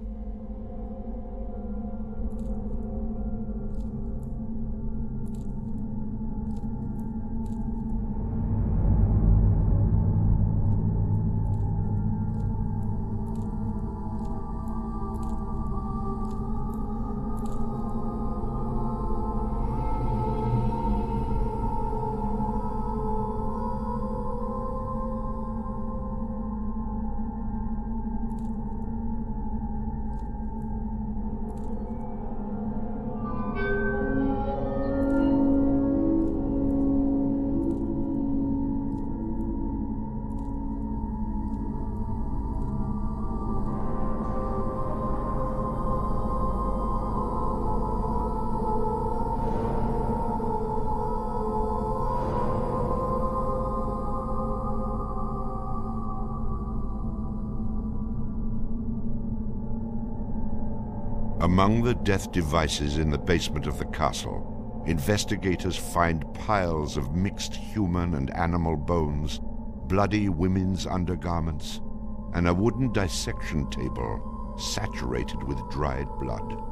Among the death devices in the basement of the castle, investigators find piles of mixed human and animal bones, bloody women's undergarments, and a wooden dissection table saturated with dried blood.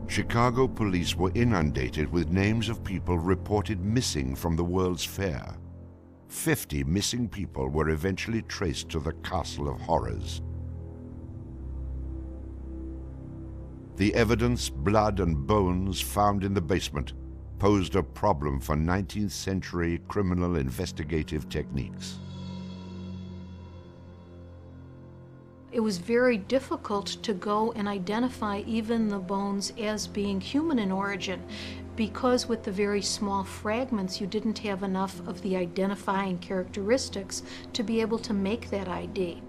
Chicago police were inundated with names of people reported missing from the World's Fair. 50 missing people were eventually traced to the Castle of Horrors. The evidence, blood and bones found in the basement posed a problem for 19th century criminal investigative techniques. It was very difficult to go and identify even the bones as being human in origin, because with the very small fragments you didn't have enough of the identifying characteristics to be able to make that ID.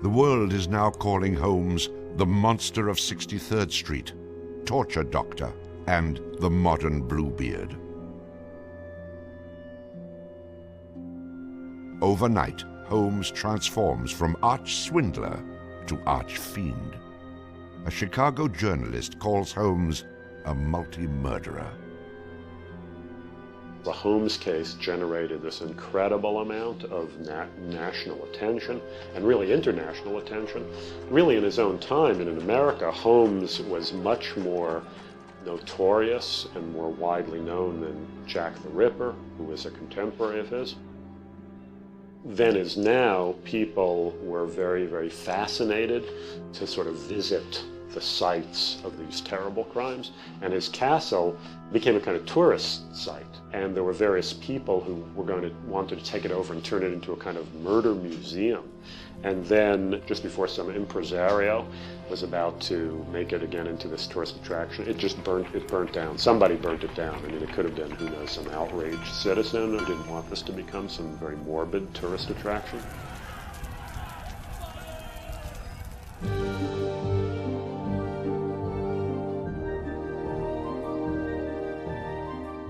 The world is now calling Holmes the Monster of 63rd Street, Torture Doctor, and the Modern Bluebeard. Overnight, Holmes transforms from arch-swindler to arch-fiend. a Chicago journalist calls Holmes a multi-murderer. The Holmes case generated this incredible amount of national attention and really international attention. Really, in his own time and in America, Holmes was much more notorious and more widely known than Jack the Ripper, who was a contemporary of his. Then as now, people were very, very fascinated to sort of visit the sites of these terrible crimes, and his castle became a kind of tourist site, and there were various people who were wanted to take it over and turn it into a kind of murder museum. And then just before some impresario was about to make it again into this tourist attraction, it burnt down. Somebody burnt it down. I mean, it could have been, who knows, some outraged citizen who didn't want this to become some very morbid tourist attraction.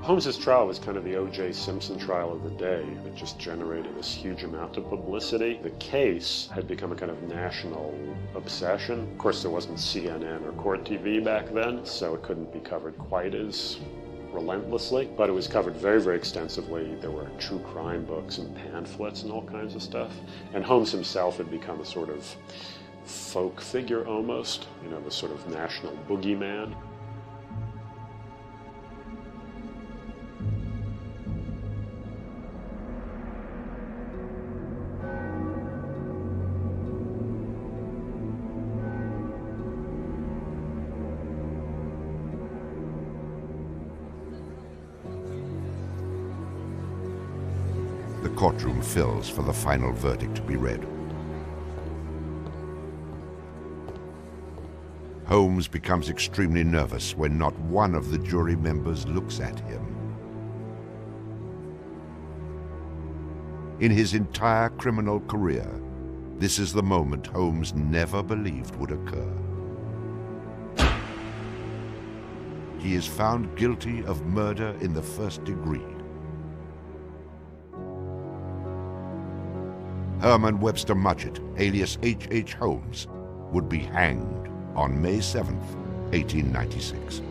Holmes's trial was kind of the O.J. Simpson trial of the day. It just generated this huge amount of publicity. The case had become a kind of national obsession. Of course, there wasn't CNN or Court TV back then, so it couldn't be covered quite as relentlessly, but it was covered very, very extensively. There were true crime books and pamphlets and all kinds of stuff. And Holmes himself had become a sort of folk figure almost, you know, the sort of national boogeyman. The courtroom fills for the final verdict to be read. Holmes becomes extremely nervous when not one of the jury members looks at him. In his entire criminal career, this is the moment Holmes never believed would occur. He is found guilty of murder in the first degree. Herman Webster Mudgett, alias H.H. Holmes, would be hanged on May 7th, 1896.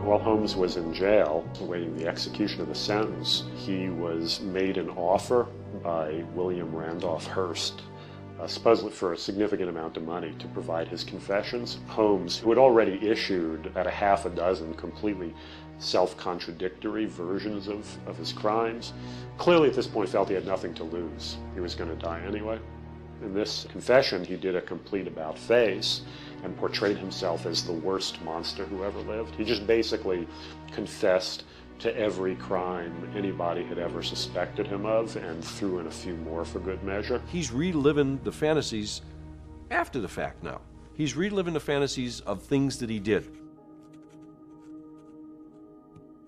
While Holmes was in jail, awaiting the execution of the sentence, he was made an offer by William Randolph Hearst, supposedly for a significant amount of money, to provide his confessions. Holmes, who had already issued about a half a dozen completely self-contradictory versions of his crimes, clearly at this point felt he had nothing to lose. He was going to die anyway. In this confession, he did a complete about-face and portrayed himself as the worst monster who ever lived. He just basically confessed to every crime anybody had ever suspected him of and threw in a few more for good measure. He's reliving the fantasies after the fact now. He's reliving the fantasies of things that he did.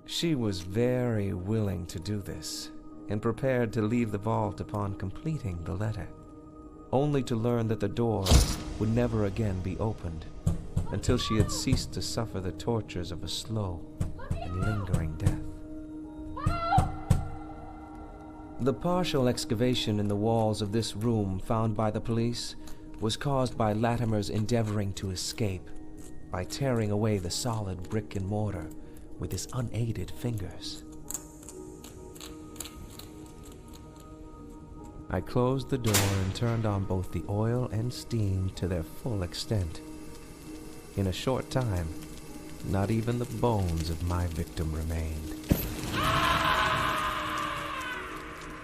She was very willing to do this and prepared to leave the vault upon completing the letter, only to learn that the door would never again be opened until she had ceased to suffer the tortures of a slow and lingering death. The partial excavation in the walls of this room found by the police was caused by Latimer's endeavoring to escape by tearing away the solid brick and mortar with his unaided fingers. I closed the door and turned on both the oil and steam to their full extent. In a short time, not even the bones of my victim remained.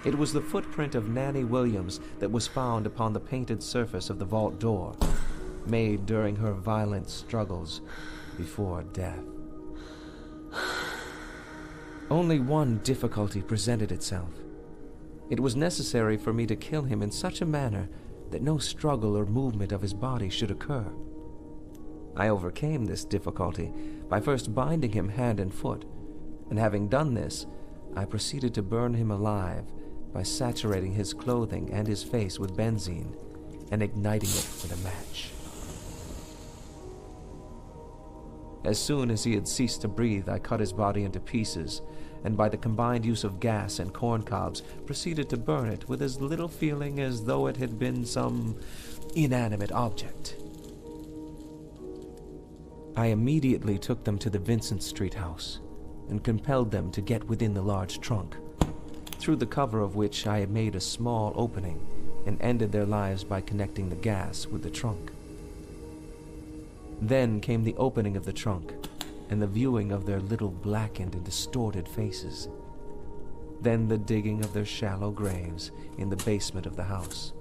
It was the footprint of Nanny Williams that was found upon the painted surface of the vault door, made during her violent struggles before death. Only one difficulty presented itself. It was necessary for me to kill him in such a manner that no struggle or movement of his body should occur. I overcame this difficulty by first binding him hand and foot, and having done this, I proceeded to burn him alive by saturating his clothing and his face with benzene and igniting it with a match. As soon as he had ceased to breathe, I cut his body into pieces, and by the combined use of gas and corn cobs, proceeded to burn it with as little feeling as though it had been some inanimate object. I immediately took them to the Vincent Street house and compelled them to get within the large trunk, through the cover of which I had made a small opening and ended their lives by connecting the gas with the trunk. Then came the opening of the trunk and the viewing of their little blackened and distorted faces. Then the digging of their shallow graves in the basement of the house.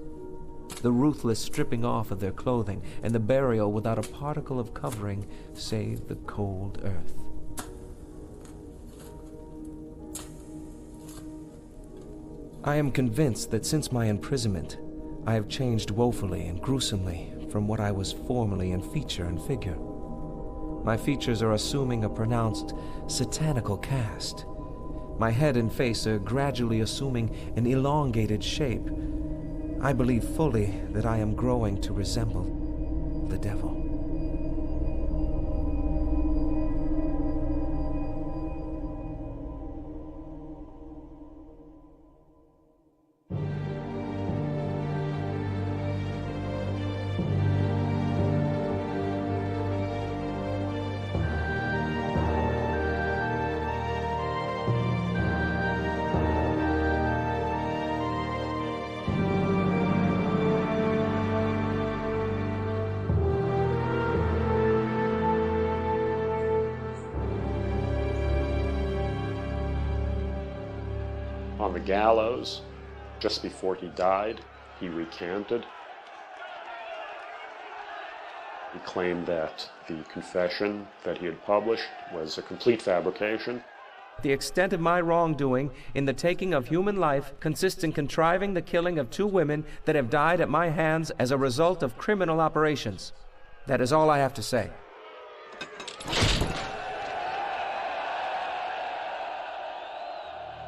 The ruthless stripping off of their clothing and the burial without a particle of covering save the cold earth. I am convinced that since my imprisonment, I have changed woefully and gruesomely from what I was formerly in feature and figure. My features are assuming a pronounced satanical cast. My head and face are gradually assuming an elongated shape. I believe fully that I am growing to resemble the devil. On the gallows, just before he died, he recanted. He claimed that the confession that he had published was a complete fabrication. The extent of my wrongdoing in the taking of human life consists in contriving the killing of 2 women that have died at my hands as a result of criminal operations. That is all I have to say.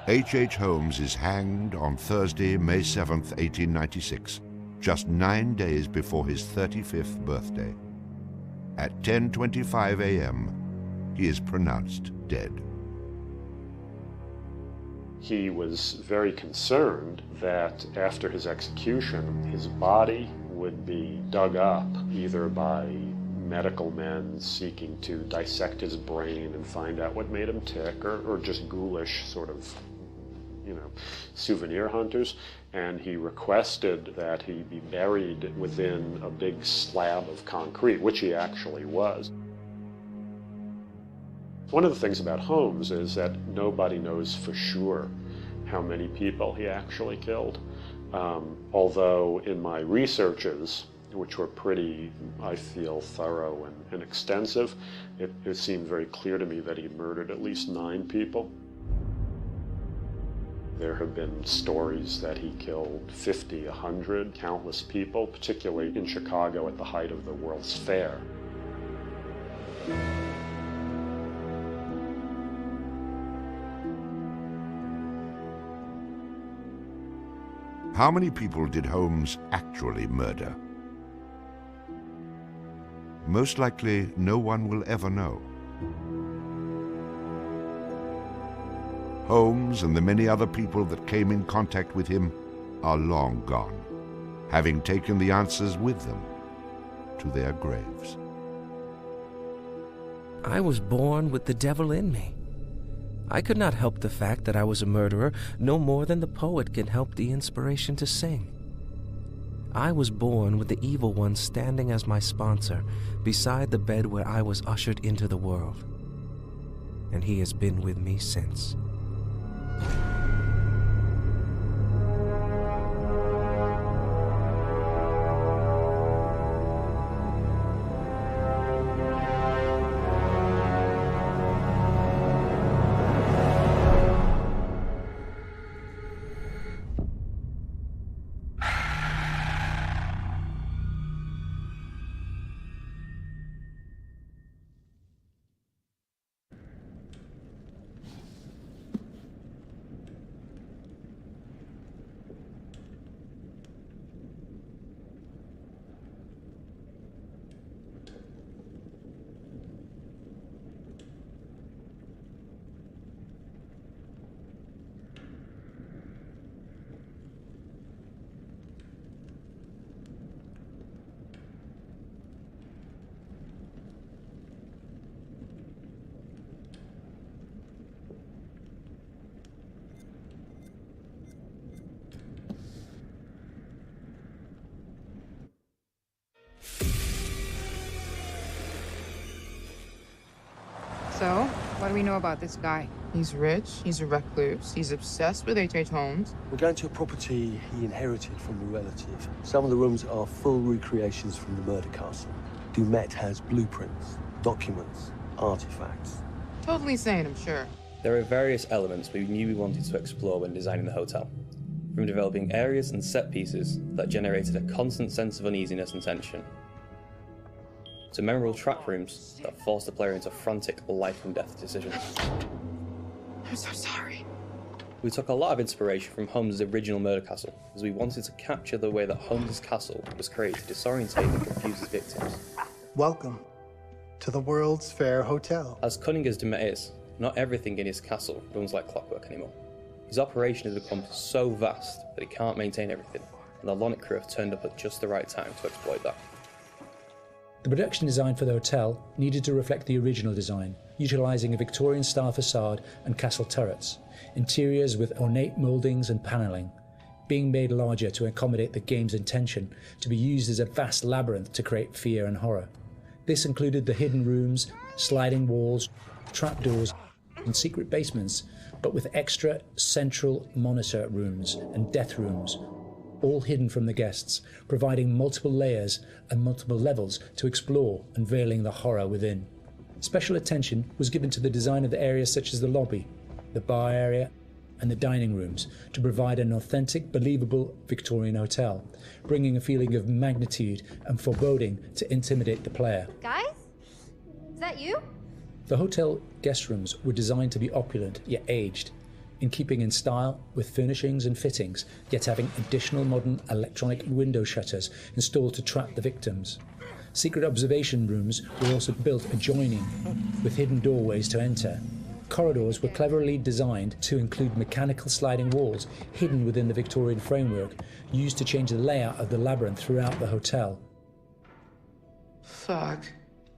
H. Holmes is hanged on Thursday, May 7th, 1896, just 9 days before his 35th birthday. At 10:25 a.m., he is pronounced dead. He was very concerned that after his execution, his body would be dug up either by medical men seeking to dissect his brain and find out what made him tick, or just ghoulish sort of, souvenir hunters, and he requested that he be buried within a big slab of concrete, which he actually was. One of the things about Holmes is that nobody knows for sure how many people he actually killed, although in my researches, which were pretty, I feel, thorough and extensive, it seemed very clear to me that he murdered at least 9 people. There have been stories that he killed 50, 100, countless people, particularly in Chicago at the height of the World's Fair. How many people did Holmes actually murder? Most likely, no one will ever know. Holmes and the many other people that came in contact with him are long gone, having taken the answers with them to their graves. I was born with the devil in me. I could not help the fact that I was a murderer no more than the poet can help the inspiration to sing. I was born with the evil one standing as my sponsor beside the bed where I was ushered into the world, and he has been with me since. So, what do we know about this guy? He's rich, he's a recluse, he's obsessed with H.H. Holmes. We're going to a property he inherited from a relative. Some of the rooms are full recreations from the murder castle. Dumet has blueprints, documents, artifacts. Totally sane, I'm sure. There are various elements we knew we wanted to explore when designing the hotel. From developing areas and set pieces that generated a constant sense of uneasiness and tension, to memorable trap rooms that forced the player into frantic life and death decisions. I'm so sorry. We took a lot of inspiration from Holmes' original murder castle, as we wanted to capture the way that Holmes' castle was created to disorientate and confuse his victims. Welcome to the World's Fair Hotel. As cunning as Dumet is, not everything in his castle runs like clockwork anymore. His operation has become so vast that he can't maintain everything, and the Lonnet crew have turned up at just the right time to exploit that. The production design for the hotel needed to reflect the original design, utilising a Victorian-style facade and castle turrets, interiors with ornate mouldings and panelling, being made larger to accommodate the game's intention to be used as a vast labyrinth to create fear and horror. This included the hidden rooms, sliding walls, trapdoors, and secret basements, but with extra central monitor rooms and death rooms, all hidden from the guests, providing multiple layers and multiple levels to explore, unveiling the horror within. Special attention was given to the design of the areas such as the lobby, the bar area, and the dining rooms to provide an authentic, believable Victorian hotel, bringing a feeling of magnitude and foreboding to intimidate the player. Guys? Is that you? The hotel guest rooms were designed to be opulent yet aged, in keeping in style with furnishings and fittings, yet having additional modern electronic window shutters installed to trap the victims. Secret observation rooms were also built adjoining, with hidden doorways to enter. Corridors were cleverly designed to include mechanical sliding walls hidden within the Victorian framework, used to change the layout of the labyrinth throughout the hotel. Fuck.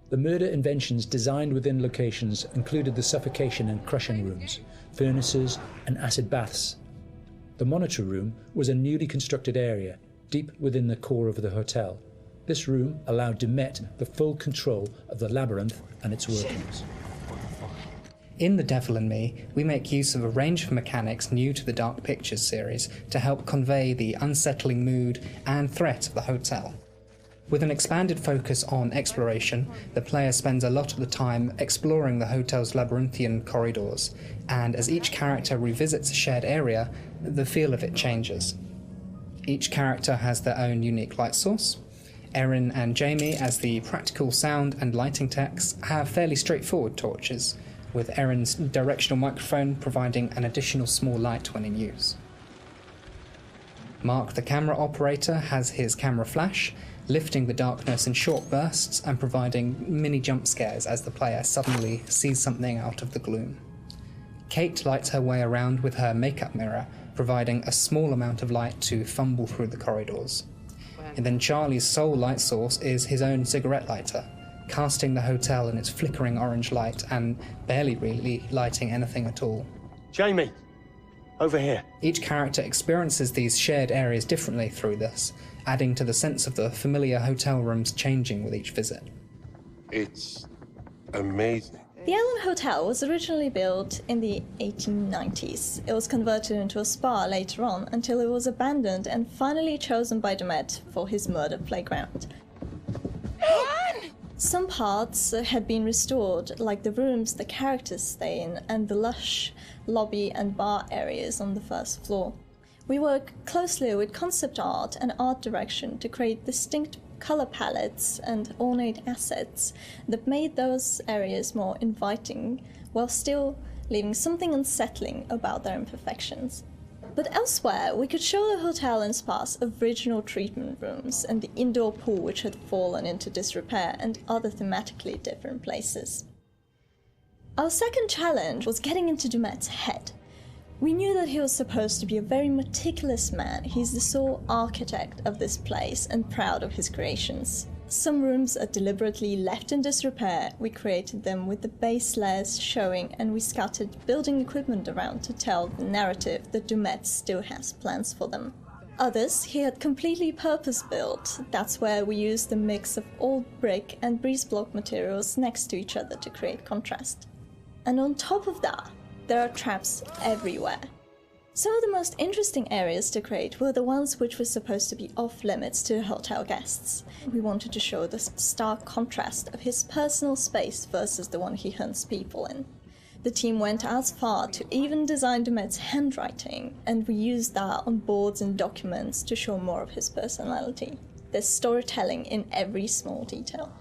The murder inventions designed within locations included the suffocation and crushing rooms, furnaces, and acid baths. The monitor room was a newly constructed area, deep within the core of the hotel. This room allowed Dumet the full control of the labyrinth and its workings. In The Devil and Me, we make use of a range of mechanics new to the Dark Pictures series to help convey the unsettling mood and threat of the hotel. With an expanded focus on exploration, the player spends a lot of the time exploring the hotel's labyrinthian corridors, and as each character revisits a shared area, the feel of it changes. Each character has their own unique light source. Erin and Jamie, as the practical sound and lighting techs, have fairly straightforward torches, with Erin's directional microphone providing an additional small light when in use. Mark, the camera operator, has his camera flash, lifting the darkness in short bursts and providing mini jump scares as the player suddenly sees something out of the gloom. Kate lights her way around with her makeup mirror, providing a small amount of light to fumble through the corridors. And then Charlie's sole light source is his own cigarette lighter, casting the hotel in its flickering orange light and barely really lighting anything at all. Jamie, over here. Each character experiences these shared areas differently through this, adding to the sense of the familiar hotel rooms changing with each visit. It's amazing. The Ellen Hotel was originally built in the 1890s. It was converted into a spa later on until it was abandoned and finally chosen by Dumet for his murder playground. Some parts had been restored, like the rooms the characters stay in and the lush lobby and bar areas on the first floor. We work closely with concept art and art direction to create distinct color palettes and ornate assets that made those areas more inviting, while still leaving something unsettling about their imperfections. But elsewhere, we could show the hotel and spa's original treatment rooms and the indoor pool which had fallen into disrepair and other thematically different places. Our second challenge was getting into Dumet's head. We knew that he was supposed to be a very meticulous man. He's the sole architect of this place and proud of his creations. Some rooms are deliberately left in disrepair. We created them with the base layers showing, and we scattered building equipment around to tell the narrative that Dumet still has plans for them. Others he had completely purpose-built. That's where we used a mix of old brick and breeze block materials next to each other to create contrast. And on top of that, there are traps everywhere. Some of the most interesting areas to create were the ones which were supposed to be off limits to hotel guests. We wanted to show the stark contrast of his personal space versus the one he hunts people in. The team went as far to even design Dumet's handwriting, and we used that on boards and documents to show more of his personality. There's storytelling in every small detail.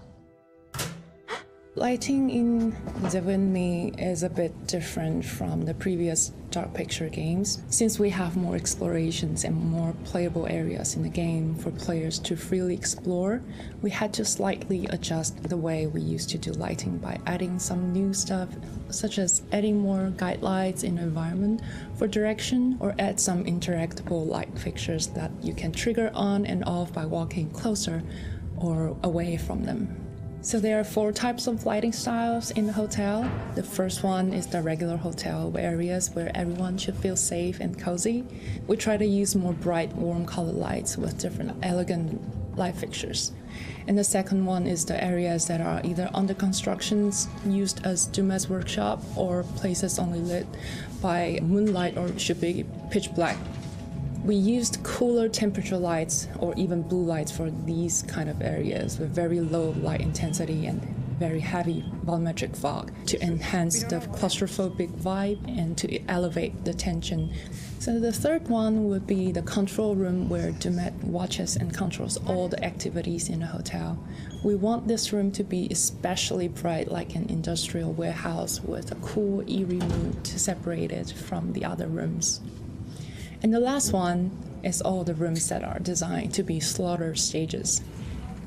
Lighting in Devon Me is a bit different from the previous Dark Picture games, since we have more explorations and more playable areas in the game for players to freely explore. We had to slightly adjust the way we used to do lighting by adding some new stuff, such as adding more guide lights in the environment for direction, or add some interactable light fixtures that you can trigger on and off by walking closer or away from them. So there are 4 types of lighting styles in the hotel. The first one is the regular hotel areas where everyone should feel safe and cozy. We try to use more bright, warm color lights with different elegant light fixtures. And the second one is the areas that are either under constructions, used as Dumet's workshop, or places only lit by moonlight or should be pitch black. We used cooler temperature lights or even blue lights for these kind of areas with very low light intensity and very heavy volumetric fog to enhance the claustrophobic vibe and to elevate the tension. So the third one would be the control room where Dumet watches and controls all the activities in the hotel. We want this room to be especially bright, like an industrial warehouse with a cool, eerie mood to separate it from the other rooms. And the last one is all the rooms that are designed to be slaughter stages.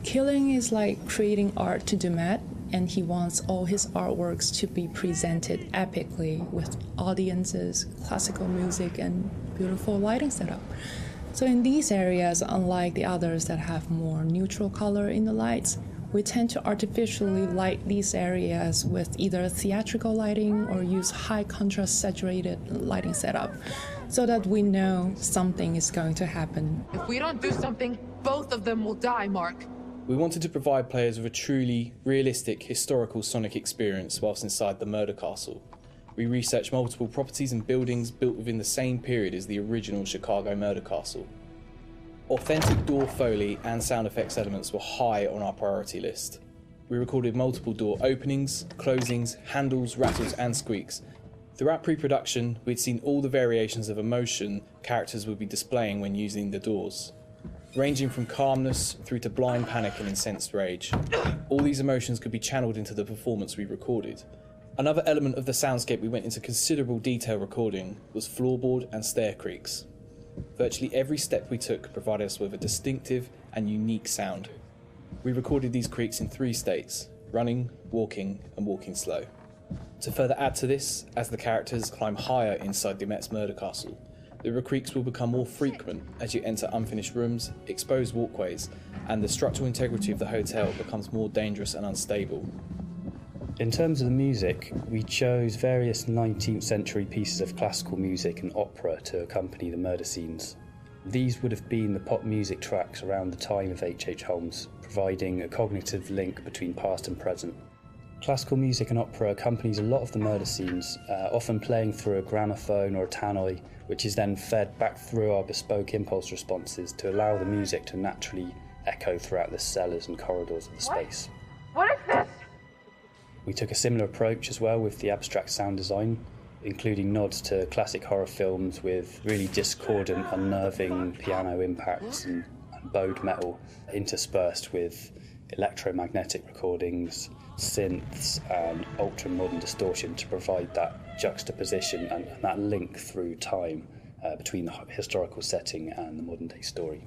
Killing is like creating art to Dumet, and he wants all his artworks to be presented epically with audiences, classical music, and beautiful lighting setup. So in these areas, unlike the others that have more neutral color in the lights, we tend to artificially light these areas with either theatrical lighting or use high contrast saturated lighting setup, so that we know something is going to happen. If we don't do something, both of them will die, Mark. We wanted to provide players with a truly realistic historical Sonic experience whilst inside the murder castle. We researched multiple properties and buildings built within the same period as the original Chicago murder castle. Authentic door foley and sound effects elements were high on our priority list. We recorded multiple door openings, closings, handles, rattles and squeaks. Throughout pre-production, we'd seen all the variations of emotion characters would be displaying when using the doors, ranging from calmness through to blind panic and incensed rage. All these emotions could be channeled into the performance we recorded. Another element of the soundscape we went into considerable detail recording was floorboard and stair creaks. Virtually every step we took provided us with a distinctive and unique sound. We recorded these creaks in 3 states: running, walking, and walking slow. To further add to this, as the characters climb higher inside Dumet's murder castle, the creaks will become more frequent as you enter unfinished rooms, exposed walkways, and the structural integrity of the hotel becomes more dangerous and unstable. In terms of the music, we chose various 19th century pieces of classical music and opera to accompany the murder scenes. These would have been the pop music tracks around the time of H.H. Holmes, providing a cognitive link between past and present. Classical music and opera accompanies a lot of the murder scenes, often playing through a gramophone or a tannoy, which is then fed back through our bespoke impulse responses to allow the music to naturally echo throughout the cellars and corridors of the space. What is this? We took a similar approach as well with the abstract sound design, including nods to classic horror films with really discordant, unnerving piano impacts and bowed metal interspersed with electromagnetic recordings, synths and ultra-modern distortion to provide that juxtaposition and that link through time between the historical setting and the modern-day story.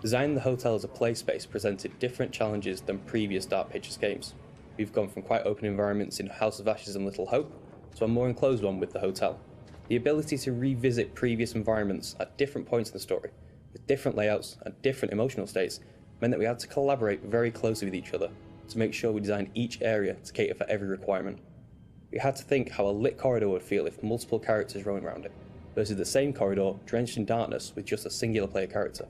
Designing the hotel as a play space presented different challenges than previous Dark Pictures games. We've gone from quite open environments in House of Ashes and Little Hope to a more enclosed one with the hotel. The ability to revisit previous environments at different points in the story, with different layouts and different emotional states, meant that we had to collaborate very closely with each other to make sure we designed each area to cater for every requirement. We had to think how a lit corridor would feel if multiple characters roaming around it, versus the same corridor drenched in darkness with just a singular player character.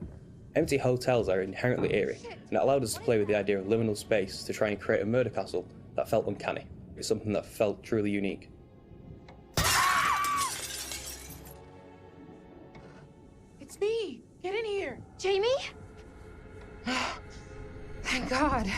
Empty hotels are inherently eerie, and it allowed us to play with the idea of liminal space to try and create a murder castle that felt uncanny. It's something that felt truly unique. It's me! Get in here! Jamie? Thank God.